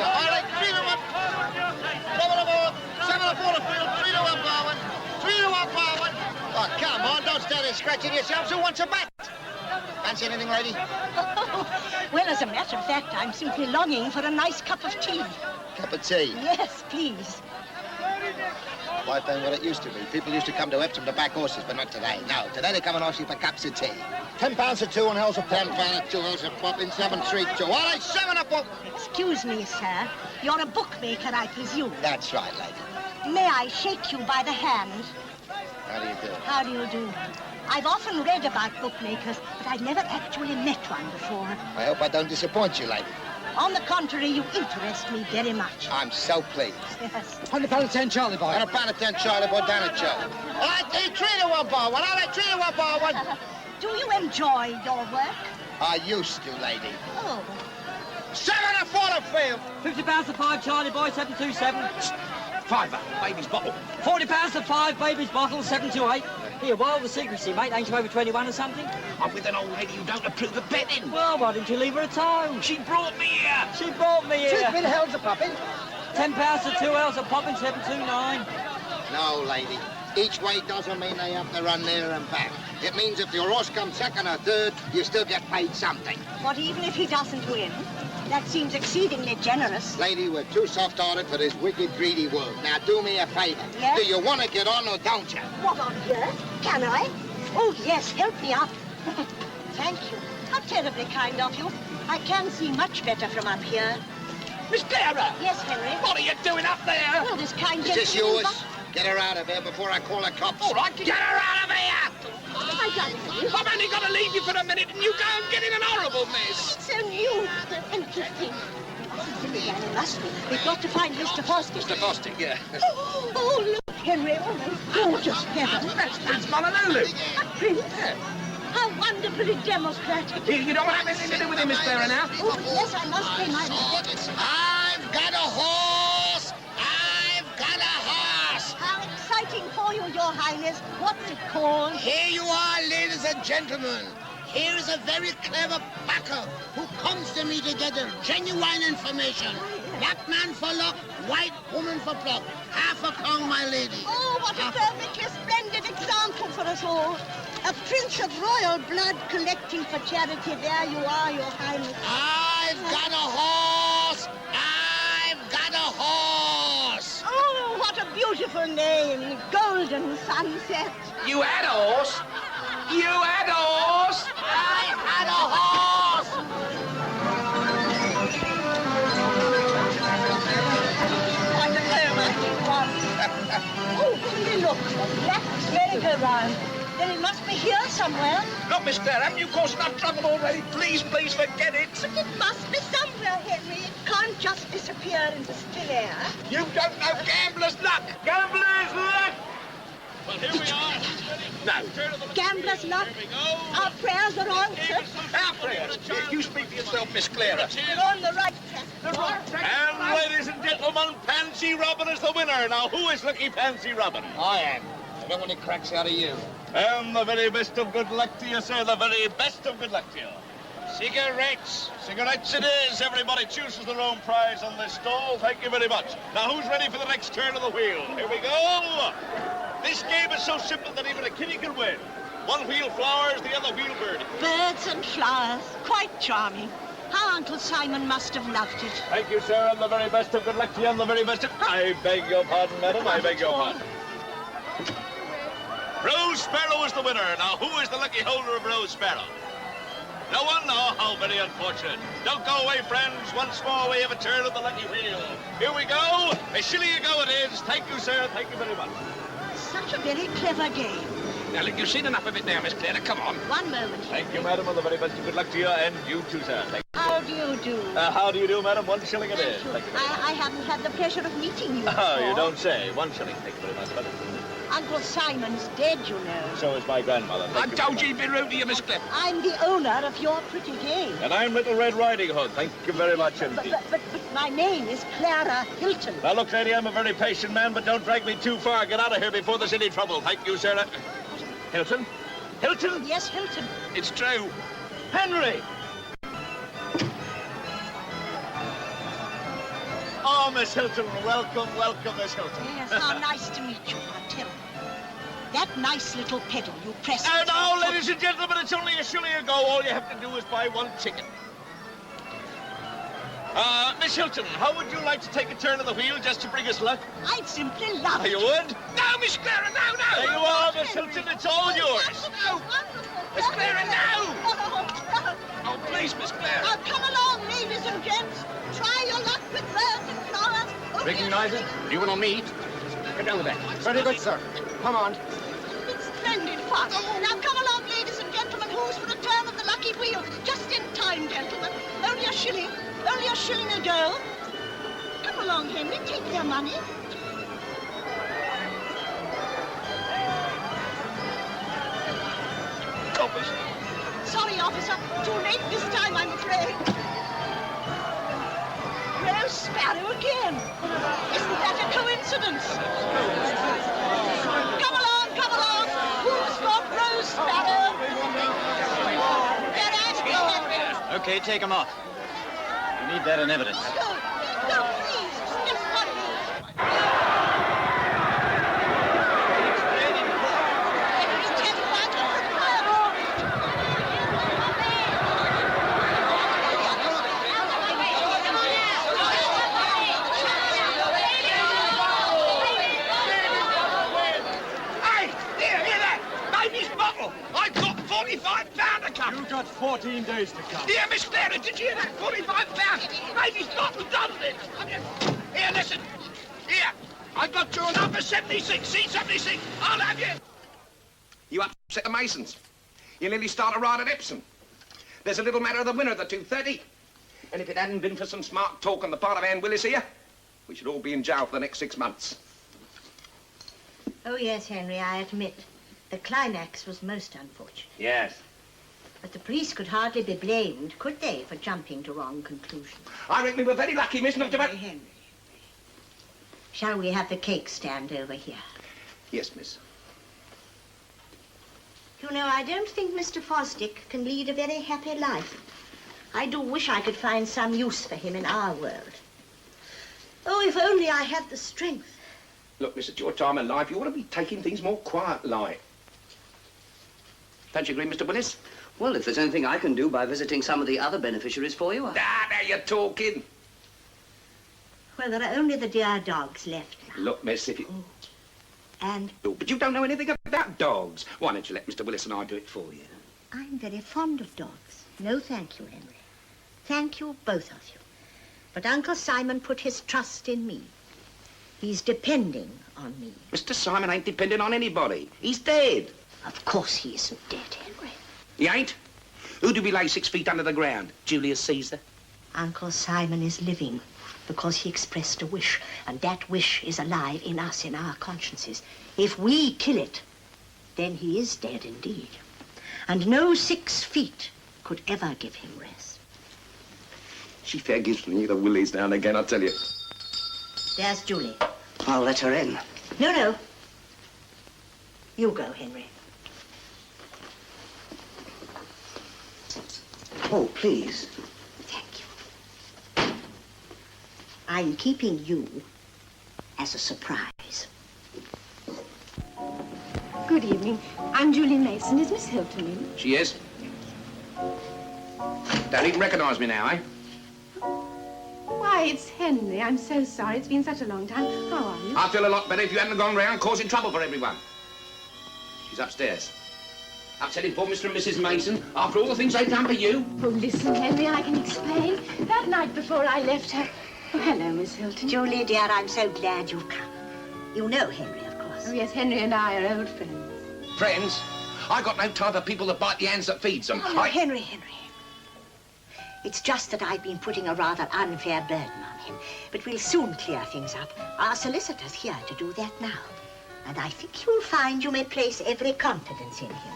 All right, 3 to 1. 7 a quarter field. 3 to 1 power. 3 to 1 power. Oh, come on, don't stand there scratching yourselves. Who wants a bet? Fancy anything, lady? Well, as a matter of fact, I'm simply longing for a nice cup of tea. Cup of tea. Yes, please. Life ain't what it used to be. People used to come to Epsom to back horses, but not today. No, today they come and ask you for cups of tea. £10 for 2 and hells of 10 £10 2 hells of pop in 732. All right, 7 a book. Excuse me, sir. You're a bookmaker, I presume. That's right, lady. May I shake you by the hand? How do you do? How do you do? I've often read about bookmakers, but I've never actually met one before. I hope I don't disappoint you, lady. On the contrary, you interest me very much. I'm so pleased. Yes. £100 10, Charlie boy. And a pound of 10 Charlie boy down at Joe. All right, 3 to 1 bar one. All right, 3 to 1 bar one. Do you enjoy your work? I used to, lady. Oh. 7 a quarter field. £50 to 5, Charlie boy, 727. Fiver, baby's bottle. £40 to 5, baby's bottle, 728. Here, why all the secrecy, mate? Ain't you over 21 or something? I'm with an old lady who don't approve of betting. Well, why didn't you leave her at home? She brought me here. She brought me here. the hell's a popping? £10 to 2 hells of popping, 729. No, lady. Each way doesn't mean they have to run there and back. It means if your horse comes second or third, you still get paid something. What, even if he doesn't win? That seems exceedingly generous. Lady, we're too soft-hearted for this wicked, greedy world. Now, do me a favor. Yes? Do you want to get on or don't you? What, on here? Can I? Oh, yes, help me up. Thank you. How terribly kind of you. I can see much better from up here. Miss Clara! Yes, Henry? What are you doing up there? Well, this kind Is gentleman... this yours? Get her out of here before I call the cops. All right, get her out of here! What have I done for you? I've only got to leave you for a minute and you go and get in an horrible mess. So new, so interesting. It must be. We've got to find Mr. Fosdick. Mr. Fosdick, yeah. Oh, look, Henry. Oh, those gorgeous feathers. That's Honolulu. A prince. How wonderfully democratic. You don't have anything to do with him, Miss Clara, now? Oh, but yes, I must pay my respects. I've got a horse! I've got a horse! How exciting for you, Your Highness. What's it called? Here you are, ladies and gentlemen. Here is a very clever backer who comes to me to gather genuine information. Black man for luck, white woman for pluck. Half a crown, my lady. Oh, what a perfectly splendid example for us all. A prince of royal blood collecting for charity. There you are, Your Highness. I've got a horse! I've got a horse! Oh, what a beautiful name. Golden Sunset. You had a horse? You had a horse? I had a horse! Quite a romantic one. Oh, really look. The black merry-go-round. Then it must be here somewhere. Look, Miss Clara, haven't you caused enough trouble already? Please, please forget it. But it must be somewhere, Henry. It can't just disappear into still air. You don't know gambler's luck. Gambler's luck! Well, here we are. No. Gambler's luck. Our prayers are answered. Our prayers. You speak for yourself, Miss Clara. We're on the right track. The right track. And ladies and gentlemen, Pansy Robin is the winner. Now, who is Lucky Pansy Robin? I am. I don't want any cracks out of you. And the very best of good luck to you, sir. The very best of good luck to you. Cigarettes. Cigarettes it is. Everybody chooses their own prize on this stall. Thank you very much. Now, who's ready for the next turn of the wheel? Here we go. This game is so simple that even a kitty can win. One wheel flowers, the other wheel bird. Birds and flowers. Quite charming. How Uncle Simon must have loved it. Thank you, sir, and the very best of good luck to you, and the very best of... I beg your pardon, madam, I beg your pardon. Rose Sparrow is the winner. Now, who is the lucky holder of Rose Sparrow? No one? Oh, how very unfortunate. Don't go away, friends. Once more, we have a turn of the lucky wheel. Here we go. A shilling a go it is. Thank you, sir. Thank you very much. Such a very clever game. Now, look, you've seen enough of it now, Miss Clara. Come on. One moment. Thank you, madam, and the very best of good luck to you, and you too, sir. Thank you. How do you do? How do you do, madam? 1 shilling it is. Thank you very much. I haven't had the pleasure of meeting you Oh, before. you don't say. 1 shilling. Thank you very much, madam. Uncle Simon's dead, you know. So is my grandmother. I told you he'd be rude to you, Miss Clara. I'm the owner of your pretty game. And I'm Little Red Riding Hood. Thank you very much indeed. But my name is Clara Hilton. Now, look, lady, I'm a very patient man, but don't drag me too far. Get out of here before there's any trouble. Thank you, sir. Hilton? Hilton? Yes, Hilton. It's true. Henry! Oh, Miss Hilton, welcome, Miss Hilton. Yes, how nice to meet you, I tell you. That nice little pedal you press. And now, ladies and gentlemen, it's only a shilling ago. All you have to do is buy 1 ticket. Miss Hilton, how would you like to take a turn of the wheel just to bring us luck? I'd simply love it. You would? No, Miss Clara, no, no. There you are, Miss Hilton. It's all yours. No. Miss Clara, no. Oh, please, Miss Clara. Now, come along, ladies and gents. Try your luck with birds and flowers. Oh, Recognize it? You will meet. Get down the back. Very good, sir. Come on. It's splendid fun. Now, come along, ladies and gentlemen. Who's for a turn of the lucky wheel? Just in time, gentlemen. Only a shilling. Only a shilling a go. Come along, Henry. Take their money. Sorry, officer. Too late this time, I'm afraid. Rose Sparrow again. Isn't that a coincidence? Come along, come along. Who's got Rose Sparrow? There, Ashby, Henry. Okay, take him off. We need that in evidence. No, please. Just one minute. I've got £45 a cup. You've got 14 days to come. Dear Miss Clara, did you hear that? £45. Baby's bottle done it. Here, listen. Here. I've got your number 76, C76. I'll have you. You upset the Masons. You nearly start a riot at Epsom. There's a little matter of the winner of the 2:30. And if it hadn't been for some smart talk on the part of Ann Willis here, we should all be in jail for the next 6 months. Oh, yes, Henry, I admit. The climax was most unfortunate. Yes. But the police could hardly be blamed, could they, for jumping to wrong conclusions? I reckon we were very lucky, Miss, not to... Henry. Shall we have the cake stand over here? Yes, miss. You know, I don't think Mr. Fosdick can lead a very happy life. I do wish I could find some use for him in our world. Oh, if only I had the strength. Look, miss, at your time of life, you ought to be taking things more quiet-like. Don't you agree, Mr. Willis? Well, if there's anything I can do by visiting some of the other beneficiaries for you, Ah, now you're talking. Well, there are only the dear dogs left now. Look, miss, if you... And Oh, but you don't know anything about dogs. Why don't you let Mr. Willis and I do it for you? I'm very fond of dogs. No, thank you, Henry. Thank you, both of you. But Uncle Simon put his trust in me. He's depending on me. Mr. Simon ain't depending on anybody. He's dead. Of course he isn't dead, Henry. He ain't? Who do we lay 6 feet under the ground? Julius Caesar? Uncle Simon is living because he expressed a wish, and that wish is alive in us, in our consciences. If we kill it, then he is dead indeed. And no 6 feet could ever give him rest. She fair gives me the willies now and again, I tell you. There's Julie. I'll let her in. No, no. You go, Henry. Oh, please. Thank you. I'm keeping you as a surprise. Good evening. I'm Julie Mason. Is Miss Hilton in? She is. Don't even recognize me now, eh? Why, it's Henry. I'm so sorry. It's been such a long time. How are you? I'd feel a lot better if you hadn't gone round causing trouble for everyone. She's upstairs. Upsetting poor Mr. and Mrs. Mason after all the things they've done for you. Oh, listen, Henry, I can explain. That night before I left her... Oh, hello, Miss Hilton. Julie, dear, I'm so glad you've come. You know Henry, of course. Oh, yes, Henry and I are old friends. friends. I got no time for people that bite the hands that feeds them. Oh, no, Henry. It's just that I've been putting a rather unfair burden on him. But we'll soon clear things up. Our solicitor's here to do that now. And I think you'll find you may place every confidence in him.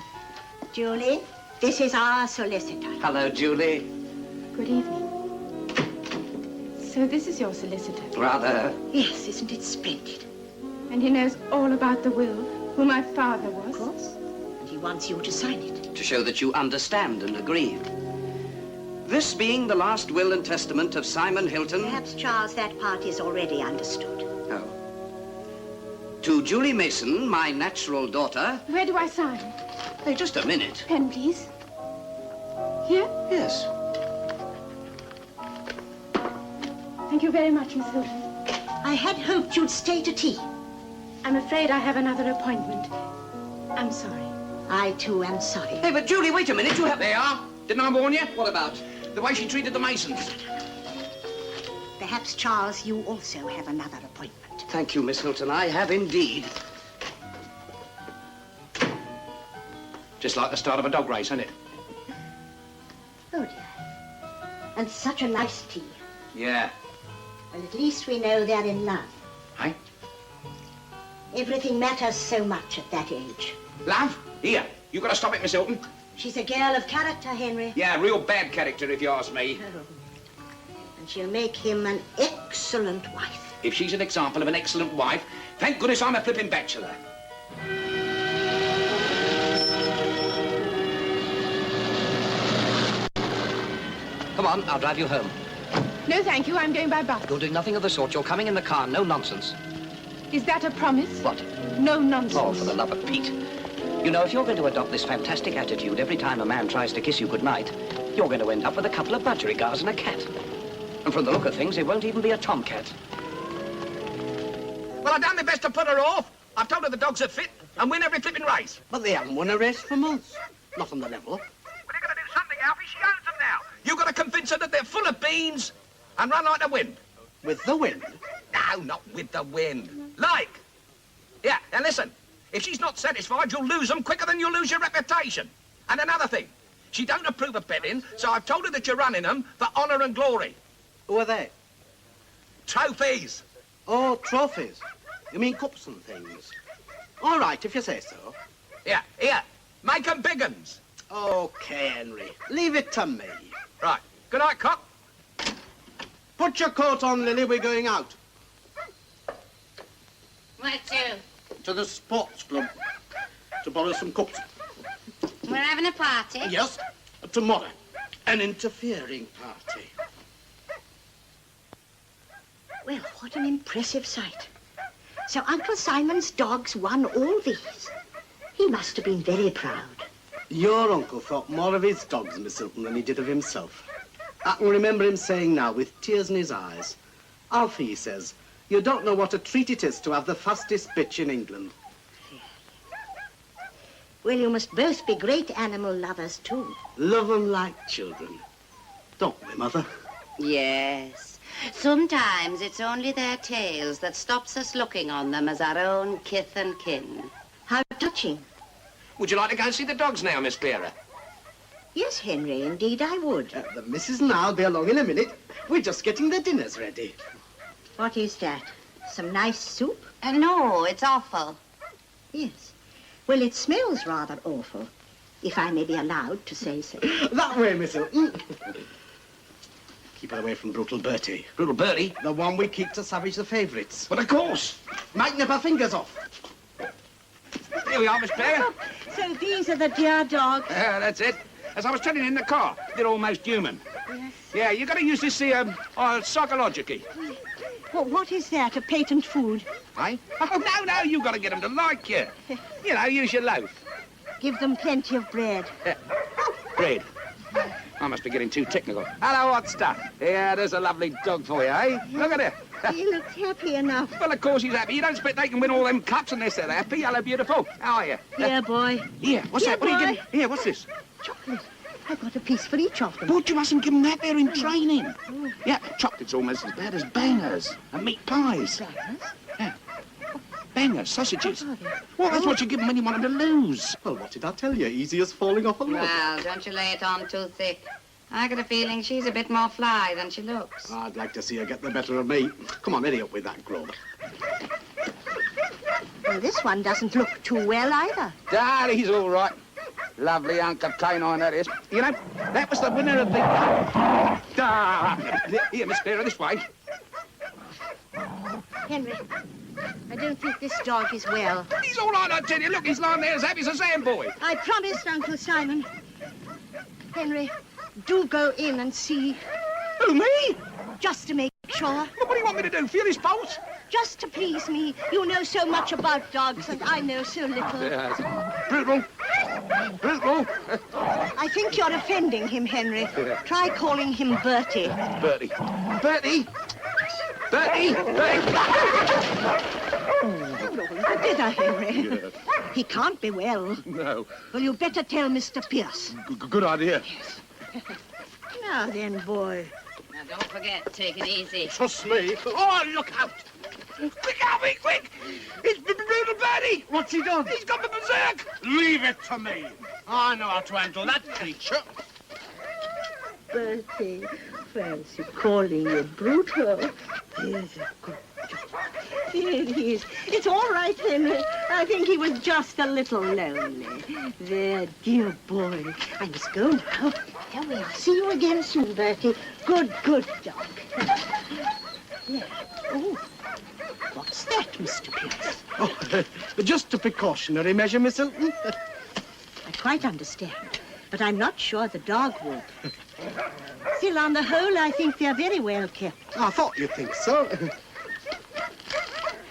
Julie, this is our solicitor. Hello, Julie. Good evening. So this is your solicitor? Rather. Yes, isn't it splendid? And he knows all about the will, who my father was? Of course. And he wants you to sign it. To show that you understand and agree. This being the last will and testament of Simon Hilton... Perhaps, Charles, that part is already understood. Oh. To Julie Mason, my natural daughter... Where do I sign? Hey, just a minute. Pen, please. Here? Yes. Thank you very much, Miss Hilton. I had hoped you'd stay to tea. I'm afraid I have another appointment. I'm sorry. I, too, am sorry. Hey, but Julie, wait a minute. You have... They are. Didn't I warn you? What about? The way she treated the Masons. Perhaps, Charles, you also have another appointment. Thank you, Miss Hilton. I have indeed. Just like the start of a dog race, isn't it? Oh, dear. And such a nice tea. Yeah. Well, at least we know they're in love. Hey? Everything matters so much at that age. Love? Here. You got to stop it, Miss Hilton. She's a girl of character, Henry. Yeah, real bad character, if you ask me. Oh. And she'll make him an excellent wife. If she's an example of an excellent wife, thank goodness I'm a flipping bachelor. Come on, I'll drive you home. No, thank you. I'm going by bus. You're doing nothing of the sort. You're coming in the car. No nonsense. Is that a promise? What? No nonsense. Oh, for the love of Pete. You know, if you're going to adopt this fantastic attitude every time a man tries to kiss you goodnight, you're going to end up with a couple of budgerigars and a cat. And from the look of things, it won't even be a tomcat. Well, I've done my best to put her off. I've told her the dogs are fit and win every flipping race. But they haven't won a race for months. Not on the level. Well, you've got to do something, Alfie. She owns them now. You've got to convince her that they're full of beans and run like the wind. With the wind? No, not with the wind. Like. Yeah, and listen. If she's not satisfied, you'll lose them quicker than you'll lose your reputation. And another thing. She don't approve of betting, so I've told her that you're running them for honour and glory. Who are they? Trophies. Oh, trophies. You mean cups and things? All right, if you say so. Yeah, here. Make them big uns. Okay, Henry. Leave it to me. Right. Good night, cop. Put your coat on, Lily. We're going out. Where to? To the sports club. To borrow some cups. We're having a party? Yes. Tomorrow. An interfering party. Well, what an impressive sight. So Uncle Simon's dogs won all these. He must have been very proud. Your uncle thought more of his dogs, Miss Hilton, than he did of himself. I can remember him saying now, with tears in his eyes, Alfie, he says, you don't know what a treat it is to have the fastest bitch in England. Well, you must both be great animal lovers, too. Love 'em like children. Don't we, Mother? Yes. Sometimes it's only their tails that stops us looking on them as our own kith and kin. How touching. Would you like to go and see the dogs now, Miss Clara? Yes, Henry, indeed I would. The missus and I'll be along in a minute. We're just getting the dinners ready. What is that? Some nice soup? No, it's awful. Yes. Well, it smells rather awful, if I may be allowed to say so. That way, Miss Hilton. Keep her away from Brutal Bertie. Brutal Bertie? The one we keep to savage the favourites. But of course. Might nip her fingers off. Here we are, Miss Clara. So these are the dear dogs? Yeah, that's it. As I was telling you in the car, they're almost human. Yes. Yeah, you've got to use this psychologically. Well, what is that, a patent food? Eh? Oh, no, you've got to get them to like you. You know, use your loaf. Give them plenty of bread. Bread. I must be getting too technical. Hello, hot stuff. Yeah, there's a lovely dog for you, eh? Look at her. He looks happy enough. Well, of course he's happy. You don't expect they can win all them cups unless they're happy. Hello, beautiful. How are you? Dear boy. Here, what's Dear that? What are you boy. getting? Here, what's this? Chocolate. I've got a piece for each of them. But you mustn't give them that. They're in training. Yeah, chocolate's almost as bad as bangers and meat pies. Bangers? Yeah. bangers, sausages. Well, that's what you give him when you want him to lose. Well, what did I tell you? Easy as falling off a log. Well, don't you lay it on too thick. I got a feeling she's a bit more fly than she looks. I'd like to see her get the better of me. Come on, hurry up with that grub. Well, this one doesn't look too well either. Dad, he's all right. Lovely hunk of canine, that is. You know, that was the winner of the... Here, Miss Clara, this way. Henry, I don't think this dog is well. He's all right, I tell you. Look, he's lying there as happy as a sandboy. I promised Uncle Simon. Henry, do go in and see. Who, me? Just to make sure. Well, what do you want me to do, feel his pulse? Just to please me. You know so much about dogs and I know so little. Yes. Brutal. Brutal. I think you're offending him, Henry. Try calling him Bertie. Bertie. Bertie! Bertie! Bertie! Did I, Henry? Yes. He can't be well. No. Well, you better tell Mr. Pierce. Good idea. Yes. Now then, boy. Now, don't forget, take it easy. Trust me. Oh, look out! Quick, Alfie, quick! It's Brutal Bertie! What's he done? He's got the berserk! Leave it to me. I know how to handle that creature. Bertie, fancy calling you brutal. Here's a good job. Here he is. It's all right, Henry. I think he was just a little lonely. There, dear boy. I must go now. Here we are. See you again soon, Bertie. Good dog. Yeah. Oh, what's that, Mr. Pierce? Oh, just a precautionary measure, Miss Hilton. I quite understand, but I'm not sure the dog would. Still, on the whole, I think they're very well kept. I thought you'd think so.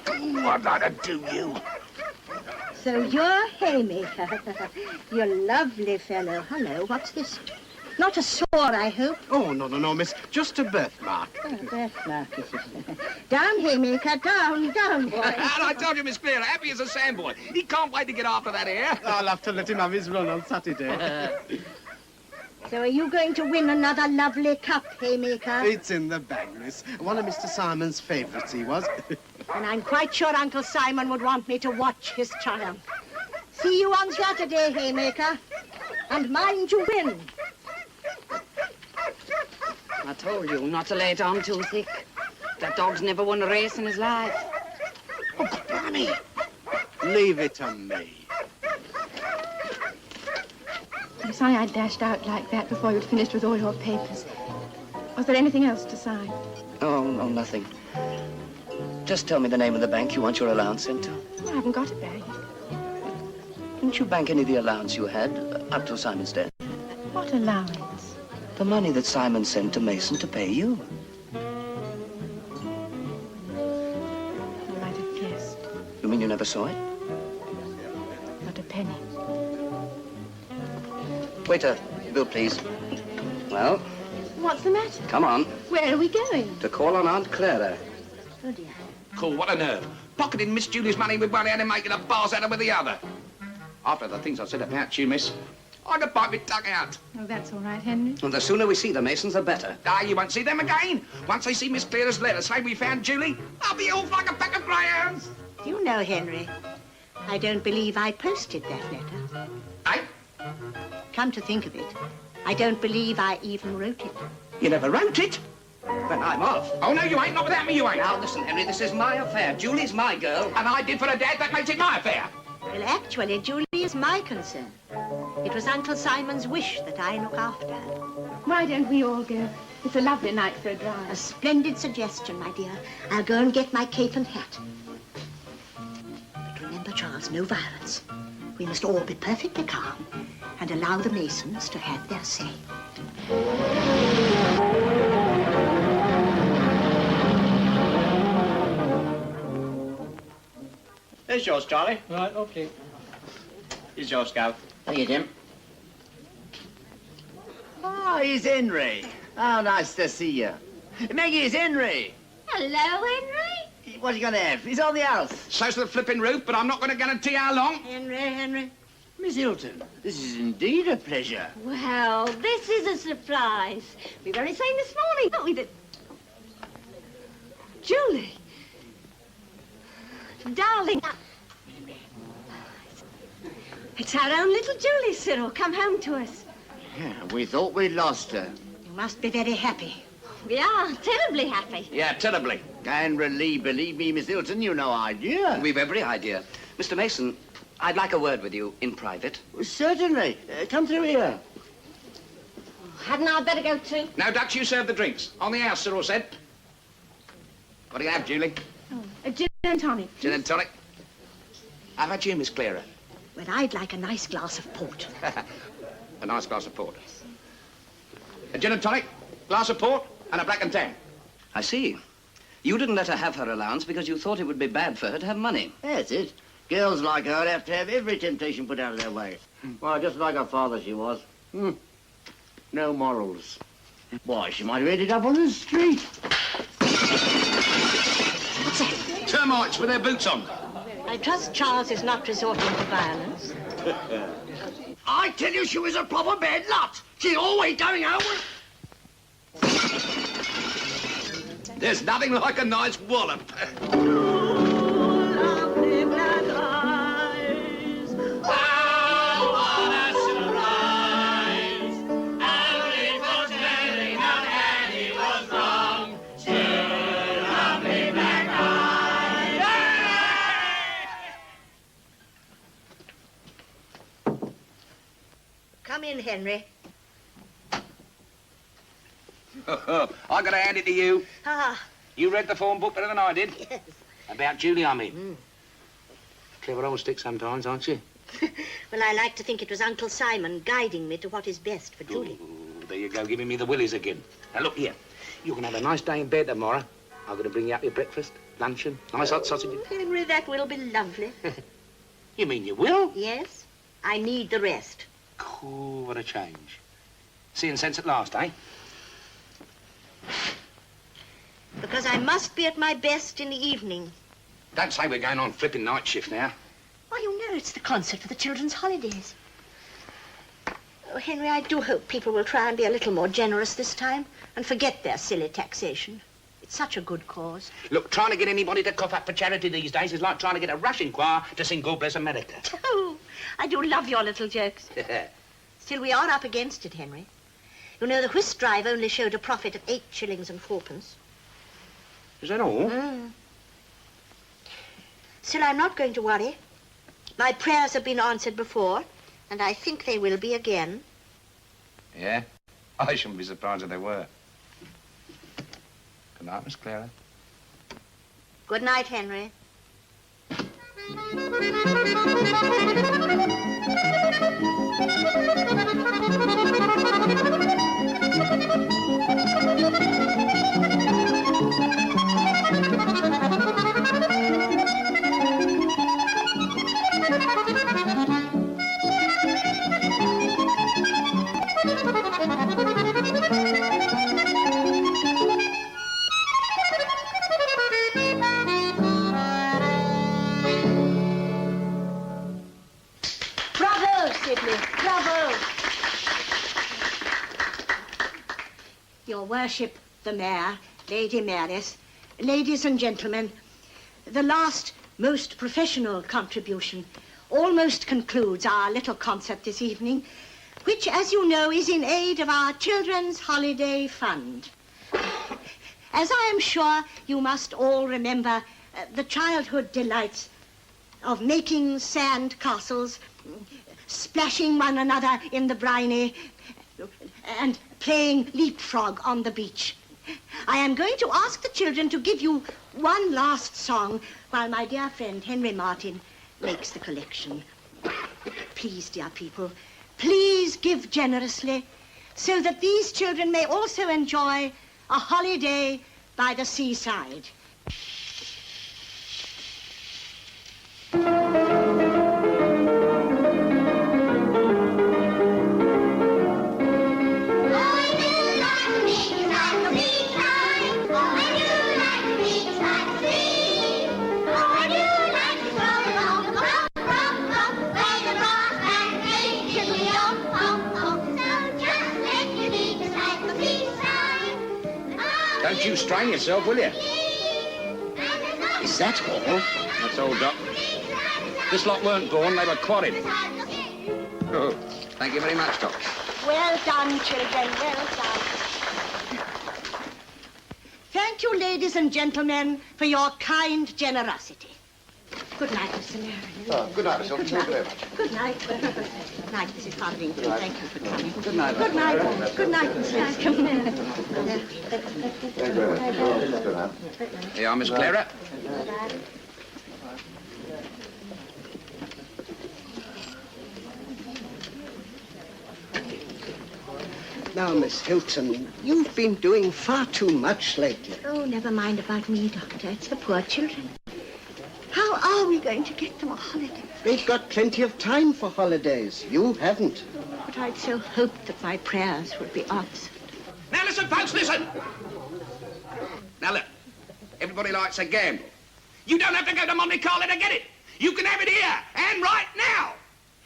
What'd I do, you? So you're Haymaker. You're a lovely fellow. Hello, what's this? Not a sore, I hope. Oh, no, miss. Just a birthmark. Oh, birthmark, is it? Down, Haymaker, down, boy. And I told you, Miss Clara, happy as a sandboy. He can't wait to get after that air. I'll have to let him have his run on Saturday. So are you going to win another lovely cup, Haymaker? It's in the bag, miss. One of Mr. Simon's favourites, he was. And I'm quite sure Uncle Simon would want me to watch his triumph. See you on Saturday, Haymaker. And mind you win. I told you not to lay it on too thick. That dog's never won a race in his life. Oh, Bonnie. Leave it to me. I'm sorry I dashed out like that before you'd finished with all your papers. Was there anything else to sign? Oh, no, nothing. Just tell me the name of the bank you want your allowance sent to. I haven't got a bank. Didn't you bank any of the allowance you had up till Simon's death? What allowance? The money that Simon sent to Mason to pay you. I might have guessed. You mean you never saw it? Not a penny. Waiter, bill, please. Well, What's the matter? come on. Where are we going? To call on Aunt Clara. Oh, dear. Cool, what a nerve. Pocketing Miss Julie's money with one hand and making a bars out of it with the other. After the things I said about you, miss, I could bite me tongue out. Oh, that's all right, Henry. And the sooner we see the Masons, the better. Ah, you won't see them again. Once they see Miss Clara's letter saying we found Julie, I'll be off like a pack of greyhounds. You know, Henry, I don't believe I posted that letter. Eh? Come to think of it, I don't believe I even wrote it. You never wrote it? Then I'm off. Oh, no, you ain't. Not without me, you ain't. Now, listen, Henry, this is my affair. Julie's my girl. And I did for a dad, that makes it my affair. Well, actually, Julie is my concern. It was Uncle Simon's wish that I look after her. Why don't we all go? It's a lovely night for a drive. A splendid suggestion, my dear. I'll go and get my cape and hat. But remember, Charles, no violence. We must all be perfectly calm and allow the Masons to have their say. There's yours, Charlie. Right, okay. Here's yours, Scout. Thank you, Jim. Ah, he's Henry. How nice to see you. Maggie, it's Henry. Hello, Henry. What are you going to have? He's on the house. So's the flipping roof, but I'm not going to guarantee how long. Henry. Miss Hilton, this is indeed a pleasure. Well, this is a surprise. We were only saying this morning, weren't we, that... Julie. Darling. It's our own little Julie, Cyril, come home to us. Yeah, we thought we'd lost her. You must be very happy. We are terribly happy. Yeah, terribly. And relieved, believe me, Miss Hilton, you no idea. We've every idea. Mr. Mason, I'd like a word with you in private. Certainly. Come through here. Hadn't I better go too? Now, Dutch, you serve the drinks. On the house, Cyril said. What do you have, Julie? A gin and tonic. Gin and tonic. How about you, Miss Clara? Well, I'd like a nice glass of port. A nice glass of port. A gin and tonic, glass of port, and a black and tan. I see. You didn't let her have her allowance because you thought it would be bad for her to have money. That's it. Girls like her have to have every temptation put out of their way. Why, just like her father she was. No morals. Why, she might have ended up on the street. What's that? Termites with their boots on. I trust Charles is not resorting to violence. I tell you, she was a proper bad lot. She's always going out with... There's nothing like a nice wallop. Come in, Henry. I gotta hand it to you. Ah. You read the form book better than I did. Yes. About Julie, I mean. Clever old stick sometimes, aren't you? Well, I like to think it was Uncle Simon guiding me to what is best for Julie. Ooh, there you go, giving me the willies again. Now, look here. You can have a nice day in bed tomorrow. I'm gonna bring you up your breakfast, luncheon, nice hot sausages. Henry, that will be lovely. You mean you will? Yes. I need the rest. Cool, what a change. Seeing sense at last, eh? Because I must be at my best in the evening. Don't say we're going on flipping night shift now. Well, you know it's the concert for the children's holidays. Oh, Henry, I do hope people will try and be a little more generous this time and forget their silly taxation. It's such a good cause. Look, trying to get anybody to cough up for charity these days is like trying to get a Russian choir to sing God Bless America. Oh, I do love your little jokes. Still, we are up against it, Henry. You know, the whist drive only showed a profit of 8 shillings and 4pence. Is that all? Still, I'm not going to worry. My prayers have been answered before, and I think they will be again. Yeah? I shouldn't be surprised if they were. Good night, Miss Clara. Good night, Henry. Bravo! Your Worship, the Mayor, Lady Mayoress, ladies and gentlemen, the last most professional contribution almost concludes our little concert this evening, which, as you know, is in aid of our Children's Holiday Fund. As I am sure you must all remember the childhood delights of making sand castles, splashing one another in the briny, and playing leapfrog on the beach. I am going to ask the children to give you one last song while my dear friend Henry Martin makes the collection. Please, dear people, please give generously so that these children may also enjoy a holiday by the seaside. Don't you strain yourself, will you? Is that all? That's all, Doc. This lot weren't born, they were quarried. Oh, thank you very much, Doc. Well done, children, well done. Thank you, ladies and gentlemen, for your kind generosity. Good night, Mr. Mayor. Oh, good night, Miss Hilton. Thank you very much. Good night. Good night, Mrs. Fundraiser. Thank you for coming. Good night. Good night. Good night, Mrs. Thank you very much. Good night. Here you are, Miss Clara. Now, Miss Hilton, you've been doing far too much lately. Oh, never mind about me, Doctor. It's the poor children. How are we going to get them a holiday? They've got plenty of time for holidays. You haven't. But I'd so hoped that my prayers would be answered. Now listen, folks, listen. Now look, everybody likes a gamble. You don't have to go to Monte Carlo to get it. You can have it here and right now.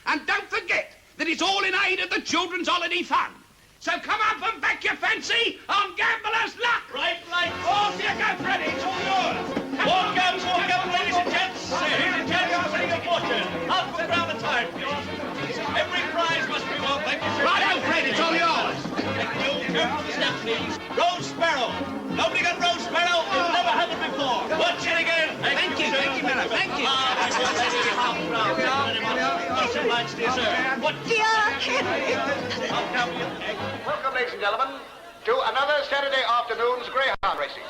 And don't forget that it's all in aid of the Children's Holiday Fund. So come up and back your fancy on Gambler's Luck. Right. Off you go, Freddie. It's all yours. Walk up, ladies and gents. Here's a chance of winning a fortune. Half a crown a time, please. Every prize must be won. Thank you, sir. Right, Fred, it's all yours. Thank you. Come to the step, please. Rose Sparrow. Nobody got Rose Sparrow. It's never happened before. Watch it again. Thank you, Miller. Thank you. Half a crown. Much obliged to you, sir. What? Dear Henry. Welcome, ladies and gentlemen, to another Saturday afternoon's greyhound racing.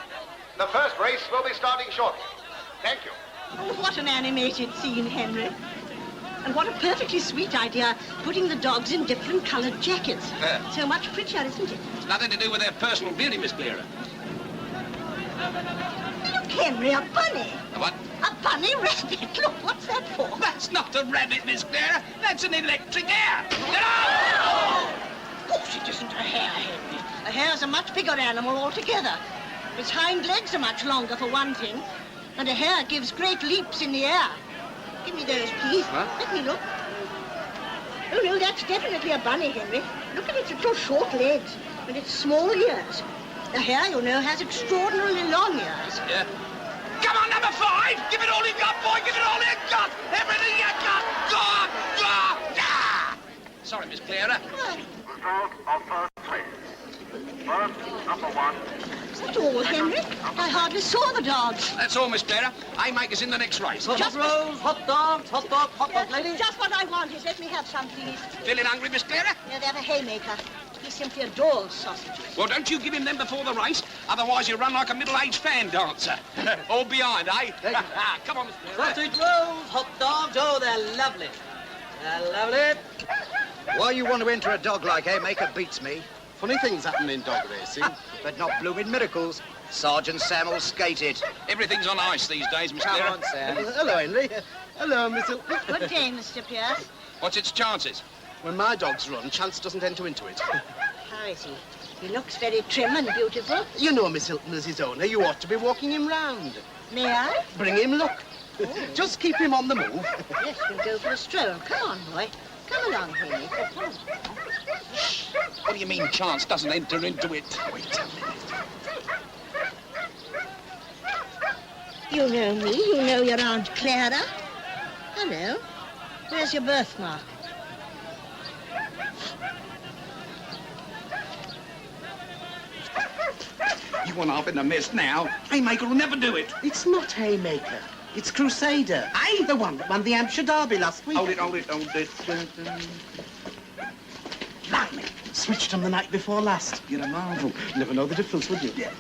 The first race will be starting shortly. Thank you. Oh, what an animated scene, Henry. And what a perfectly sweet idea, putting the dogs in different colored jackets. So much prettier, isn't it? It's nothing to do with their personal beauty, Miss Clara. Look, Henry, a bunny. A what? A bunny rabbit. Look, what's that for? That's not a rabbit, Miss Clara. That's an electric hare. Get out! Of course it isn't a hare, Henry. A hare's a much bigger animal altogether. Its hind legs are much longer, for one thing. And a hare gives great leaps in the air. Give me those, please. Huh? Let me look. Oh, no, that's definitely a bunny, Henry. Look at its little short legs and its small ears. A hare, you know, has extraordinarily long ears. Yeah. Come on, number 5. Give it all you got, boy. Give it all you got. Everything you got. Go on. Sorry, Miss Clara. Result of first race. First, number 1. Is that all, Henry? I hardly saw the dogs. That's all, Miss Clara. Haymakers in the next race. Hot rolls, hot dogs, lady. Just what I wanted. Let me have some, please. Feeling hungry, Miss Clara? No, they have a haymaker. He simply adores sausages. Well, don't you give him them before the race. Otherwise, you run like a middle-aged fan dancer. All behind, eh? Come on, Miss Clara. Sausage rolls, hot dogs. Oh, they're lovely. They're lovely. Why you want to enter a dog like haymaker beats me. Funny things happen in dog racing, but not blooming miracles. Sergeant Sam will skate it. Everything's on ice these days, Miss Clara. Come on, Sam. Hello, Henry. Hello, Miss Hilton. Good day, Mr. Pierce. What's its chances? When my dogs run, chance doesn't enter into it. How is he? He looks very trim and beautiful. You know, Miss Hilton, as his owner, you ought to be walking him round. May I? Bring him luck. Just keep him on the move. Yes, we'll go for a stroll. Come on, boy. Come along, Henry. Come on. What do you mean chance doesn't enter into it? Wait a minute. You know me. You know your Aunt Clara. Hello. Where's your birthmark? You want half in the mist now? Haymaker will never do it. It's not Haymaker. It's Crusader. Aye? The one that won the Hampshire Derby last week. Hold it. Blimey. Switched them the night before last. You're a marvel. Never know the difference, would you? Yeah.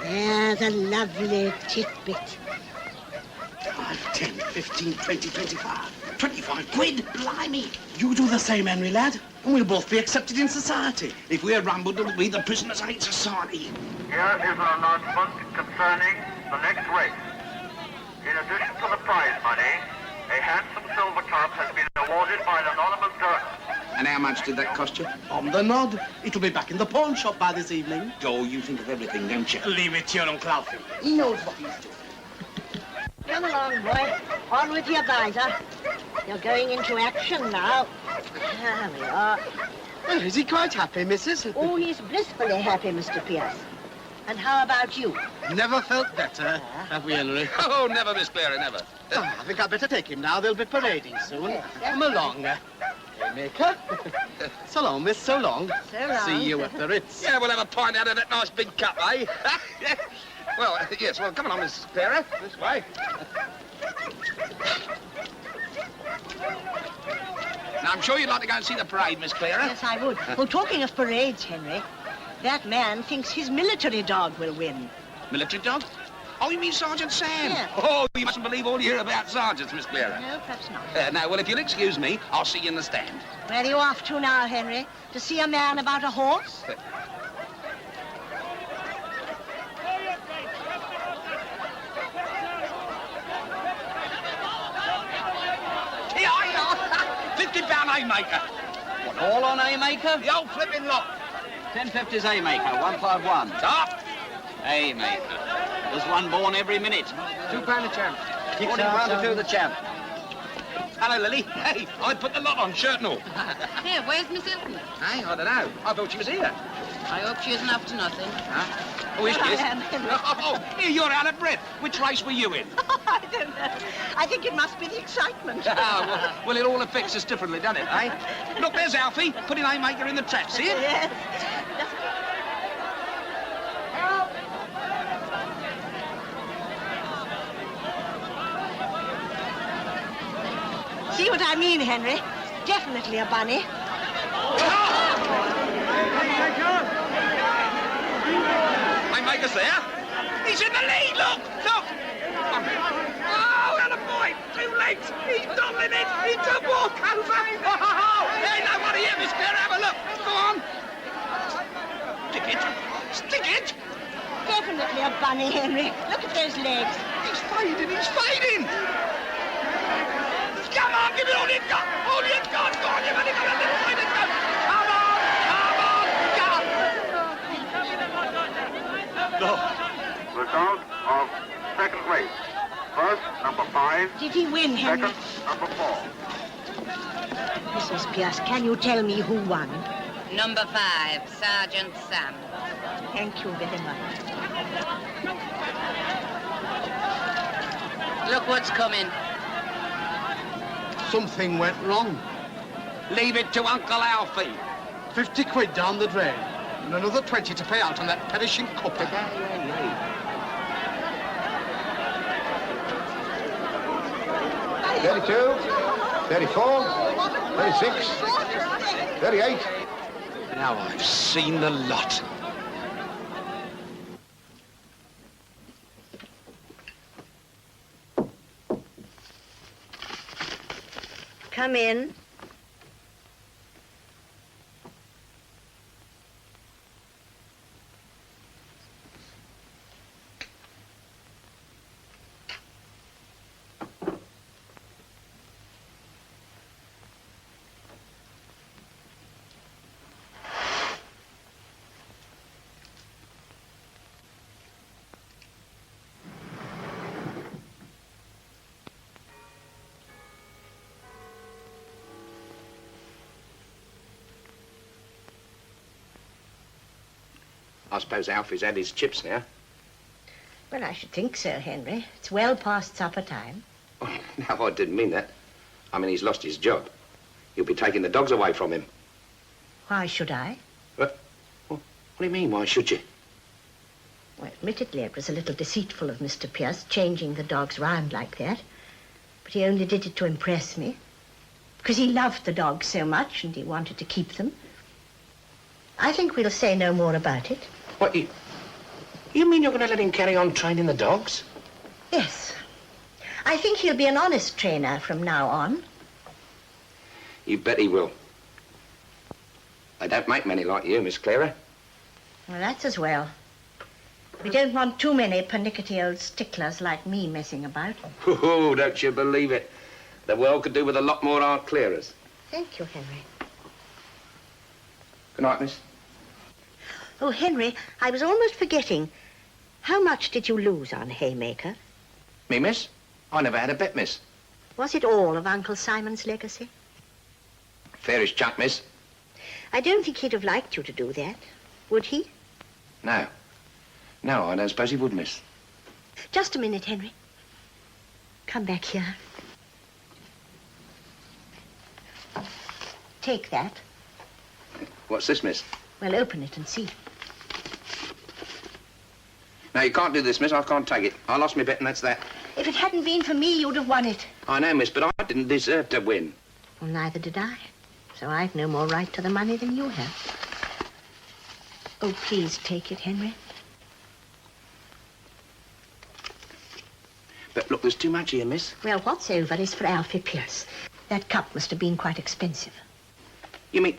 There's a lovely titbit. 5, 10, 15, 20, 25. 25 quid? Blimey. You do the same, Henry, lad, and we'll both be accepted in society. If we're rumbled, it'll be the Prisoners' Aid Society. Here is an announcement concerning the next race. In addition to the prize money, a handsome silver cup has been awarded by an anonymous donor. And how much did that cost you? On the nod. It'll be back in the pawn shop by this evening. Oh, you think of everything, don't you? Leave it to your Uncle Alfie. He knows what he's doing. Come along, boy. On with your visor. You're going into action now. There we are. Well, is he quite happy, Mrs.? Oh, he's blissfully happy, Mr. Pierce. And how about you? Never felt better, have we, Henry? Oh, never, Miss Clara, never. I think I'd better take him now. They'll be parading soon. Come along. Haymaker. So long, miss, so long. So long. See you at the Ritz. Yeah, we'll have a pint out of that nice big cup, eh? Well, yes, well, come along, Miss Clara. This way. Now, I'm sure you'd like to go and see the parade, Miss Clara. Yes, I would. Oh, talking of parades, Henry, that man thinks his military dog will win. Military dog? Oh, you mean Sergeant Sam? Yeah. Oh, you mustn't believe all you hear about sergeants, Miss Clara. No, perhaps not. Now, well, if you'll excuse me, I'll see you in the stand. Where are you off to now, Henry? To see a man about a horse? Here you are. £50 haymaker. What, all on haymaker? The old flipping lot. 10.50's haymaker, 151. Stop. Haymaker. There's one born every minute. £2 a champ. 41 to 2 the champ. Hello, Lily. Hey, I put the lot on, shirt and all. Here, where's Miss Hilton? Hey, I don't know. I thought she was here. I hope she isn't up to nothing. Huh? Oh, here she is. Oh, here, you're out of breath. Which race were you in? I don't know. I think it must be the excitement. Well, it all affects us differently, doesn't it, eh? Look, there's Alfie, putting haymaker in the trap, see it? Yes. See what I mean, Henry? Definitely a bunny. Haymaker's there. He's in the lead, look! Look! Oh, and a boy! 2 legs! He's doubling it! He took walk over! Oh, there ain't nobody here, Miss Clara. Have a look! Go on! Stick it! Stick it! Definitely a bunny, Henry. Look at those legs. He's fading! He's fading! Come on, give it all you've got! All you've got! Go on, you've only got a little way to go! Come on! Come on! Go! Result of second race. First, number 5. Did he win, Henry? Second, number 4. Mrs. Pierce, can you tell me who won? Number 5, Sergeant Sam. Thank you very much. Look what's coming. Something went wrong. Leave it to Uncle Alfie. 50 quid down the drain. And another 20 to pay out on that perishing couple. 32, 34, 36, 38. Now I've seen the lot. Come in. I suppose Alfie's had his chips now. Well, I should think so, Henry. It's well past supper time. Oh, no, I didn't mean that. I mean, he's lost his job. You'll be taking the dogs away from him. Why should I? What do you mean, why should you? Well, admittedly, it was a little deceitful of Mr. Pierce changing the dogs round like that. But he only did it to impress me. Because he loved the dogs so much and he wanted to keep them. I think we'll say no more about it. What, you mean you're going to let him carry on training the dogs? Yes. I think he'll be an honest trainer from now on. You bet he will. They don't make many like you, Miss Clara. Well, that's as well. We don't want too many pernickety old sticklers like me messing about. Oh, don't you believe it. The world could do with a lot more Aunt Claras. Thank you, Henry. Good night, miss. Oh, Henry, I was almost forgetting. How much did you lose on Haymaker? Me, miss? I never had a bet, miss. Was it all of Uncle Simon's legacy? Fairish chunk, miss. I don't think he'd have liked you to do that, would he? No. No, I don't suppose he would, miss. Just a minute, Henry. Come back here. Take that. What's this, miss? Well, open it and see. No, you can't do this, miss. I can't take it. I lost my bet, and that's that. If it hadn't been for me, you'd have won it. I know, miss, but I didn't deserve to win. Well, neither did I. So I've no more right to the money than you have. Oh, please take it, Henry. But look, there's too much here, miss. Well, what's over is for Alfie Pierce. That cup must have been quite expensive. You mean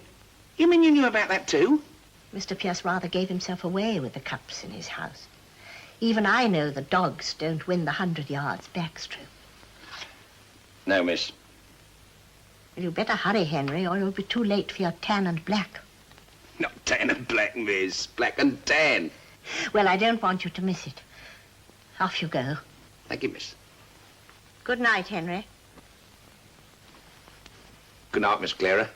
you knew about that too? Mr. Pierce rather gave himself away with the cups in his house. Even I know the dogs don't win the 100 yards backstroke. No, miss. Well, you better hurry, Henry, or it'll be too late for your tan and black. Not tan and black, miss. Black and tan. Well, I don't want you to miss it. Off you go. Thank you, miss. Good night, Henry. Good night, Miss Clara.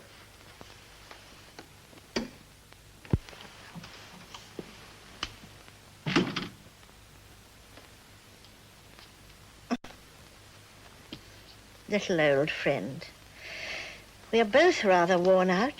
Little old friend. We are both rather worn out.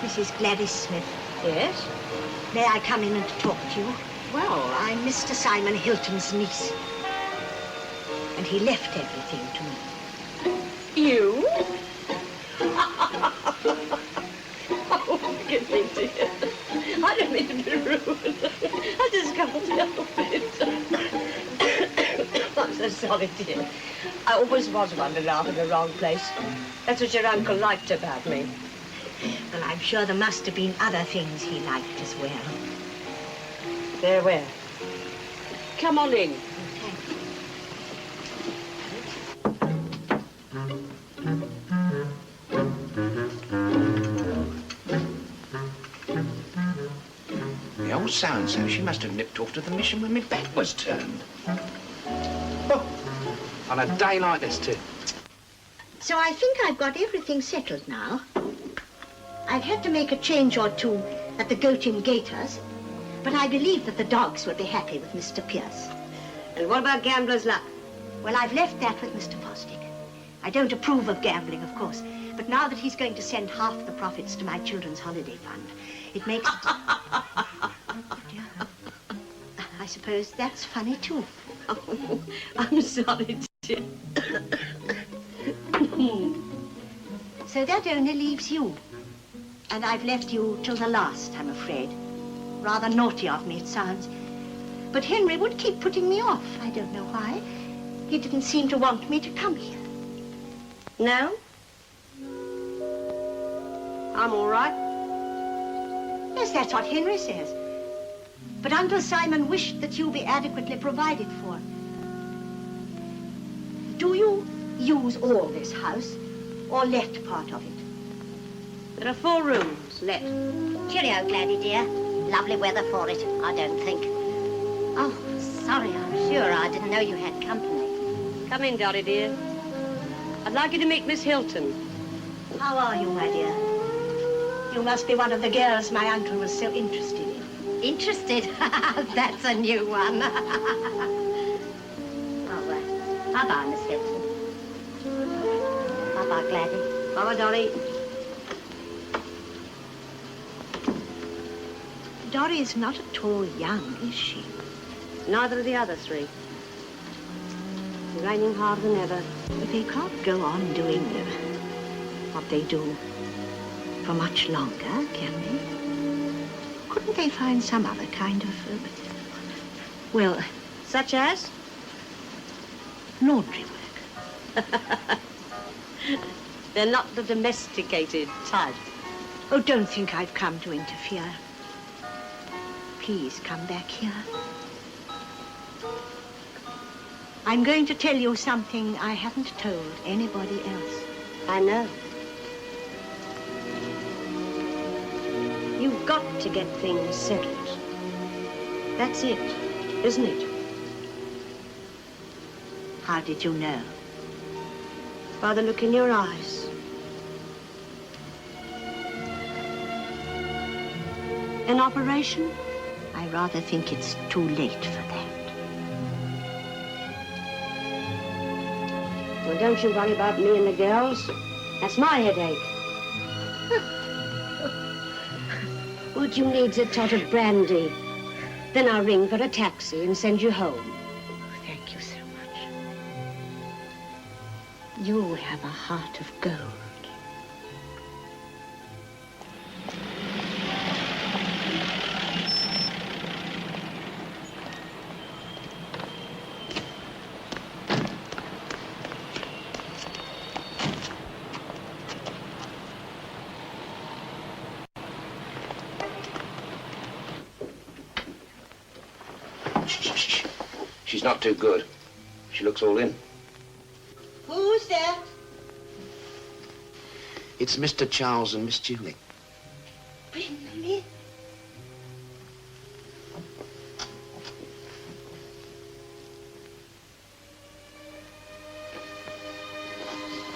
Mrs. Gladys Smith. Yes? May I come in and talk to you? Well, I'm Mr. Simon Hilton's niece. And he left everything to me. You? Oh, forgive me, dear. I don't mean to be rude. I just can't help it. I'm so sorry, dear. I always was one to laugh in the wrong place. That's what your uncle liked about me. Well, I'm sure there must have been other things he liked as well. There were. Come on in. The old so-and-so, she must have nipped off to the mission when my back was turned. Oh, on a day like this, too. So I think I've got everything settled now. I've had to make a change or two at the Goat Inn Gators, but I believe that the dogs will be happy with Mr. Pierce. And what about Gambler's Luck? Well, I've left that with Mr. Fosdick. I don't approve of gambling, of course, but now that he's going to send half the profits to my children's holiday fund, it makes it... I suppose that's funny, too. Oh, I'm sorry, dear. So that only leaves you. And I've left you till the last, I'm afraid. Rather naughty of me, it sounds. But Henry would keep putting me off. I don't know why. He didn't seem to want me to come here. No? I'm all right. Yes, that's what Henry says. But Uncle Simon wished that you be adequately provided for. Do you use all this house, or let part of it? There are 4 rooms let. Cheerio, Gladdy, dear. Lovely weather for it, I don't think. Oh, sorry, I'm sure I didn't know you had company. Come in, Dottie, dear. I'd like you to meet Miss Hilton. How are you, my dear? You must be one of the girls my uncle was so interested in. Interested? That's a new one. Bye-bye, Miss Hilton. Bye-bye, Gladdy. Bye-bye, Dolly. Dorrie is not at all young, is she? Neither are the other 3. Raining harder than ever. But they can't go on doing what they do for much longer, can they? Couldn't they find some other kind of, well... Such as? Laundry work. They're not the domesticated type. Oh, don't think I've come to interfere. Please come back here. I'm going to tell you something I haven't told anybody else. I know. You've got to get things settled. That's it, isn't it? How did you know? By the look in your eyes. An operation? I rather think it's too late for that. Well, don't you worry about me and the girls. That's my headache. Would you need a tot of brandy? Then I'll ring for a taxi and send you home. Thank you so much. You have a heart of gold. She's not too good. She looks all in. Who's there? It's Mr. Charles and Miss Julie. Bring them in.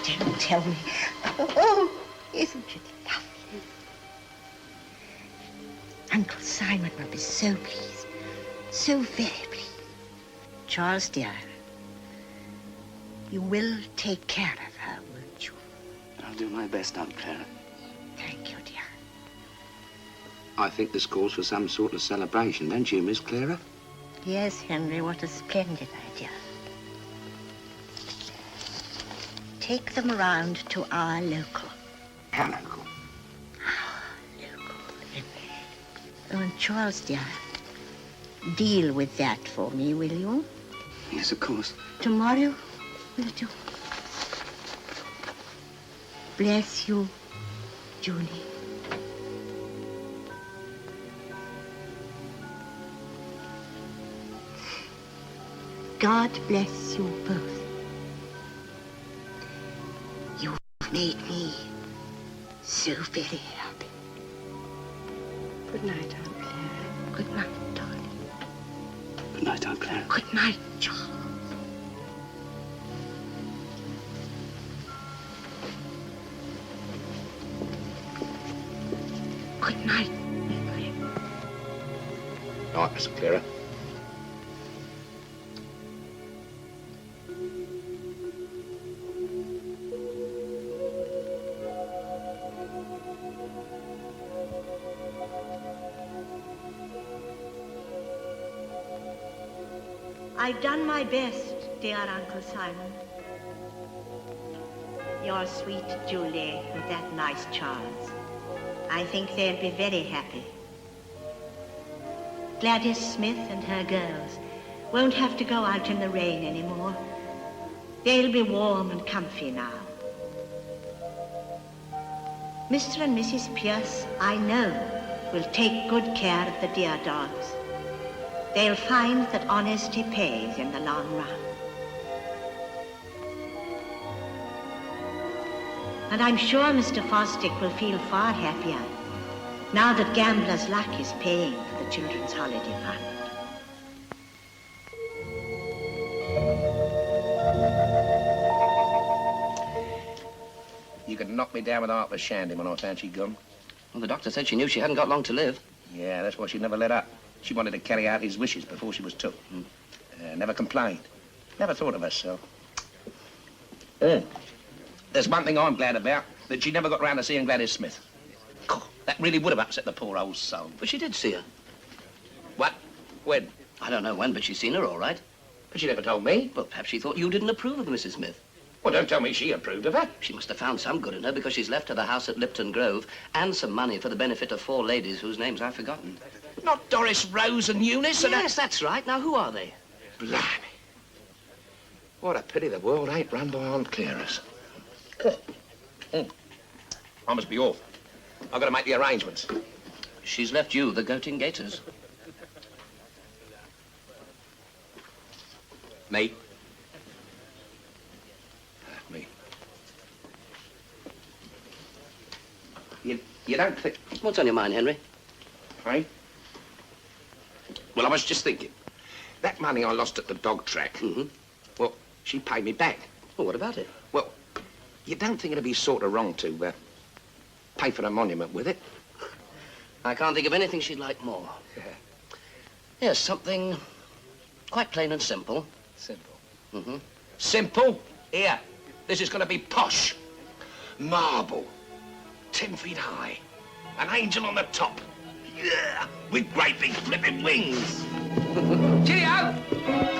Don't tell me. Oh, isn't it lovely? Uncle Simon will be so pleased. So very pleased. Charles, dear, you will take care of her, won't you? I'll do my best, Aunt Clara. Thank you, dear. I think this calls for some sort of celebration, don't you, Miss Clara? Yes, Henry, what a splendid idea. Take them around to our local. How local? Oh, and Charles, dear, deal with that for me, will you? Yes, of course. Tomorrow, will you? Bless you, Julie. God bless you both. You've made me so very happy. Good night, Aunt Clara. Good night, darling. Good night, Aunt Clara. Good night, Charles. Good night. All right, Miss Clara. I've done my best, dear Uncle Simon. Your sweet Julie and that nice Charles. I think they'll be very happy. Gladys Smith and her girls won't have to go out in the rain anymore. They'll be warm and comfy now. Mr. and Mrs. Pierce, I know, will take good care of the dear dogs. They'll find that honesty pays in the long run. And I'm sure Mr. Fosdick will feel far happier now that Gambler's Luck is paying for the Children's Holiday Fund. You could knock me down with half a shandy when I found she'd gone. Well, the doctor said she knew she hadn't got long to live. Yeah, that's why she never let up. She wanted to carry out his wishes before she was took. Never complained. Never thought of herself. There's one thing I'm glad about, that she never got round to seeing Gladys Smith. God, that really would have upset the poor old soul. But she did see her. What? When? I don't know when, but she's seen her all right. But she never told me. Well, perhaps she thought you didn't approve of Mrs. Smith. Well, don't tell me she approved of her. She must have found some good in her because she's left her the house at Lipton Grove and some money for the benefit of 4 ladies whose names I've forgotten. Not Doris, Rose and Eunice? Yes, that's right. Now, who are they? Blimey. What a pity the world ain't run by Aunt Clara's. I must be off. I've got to make the arrangements. She's left you the goating gaiters. Me? You don't think... What's on your mind, Henry? Eh? Well, I was just thinking. That money I lost at the dog track, well, she paid me back. Well, what about it? Well, you don't think it'd be sort of wrong to pay for the monument with it? I can't think of anything she'd like more. Yeah. Yes, something quite plain and simple. Simple? Simple? Here, this is going to be posh. Marble. 10 feet high. An angel on the top. Yeah, with great big flipping wings. Cheerio!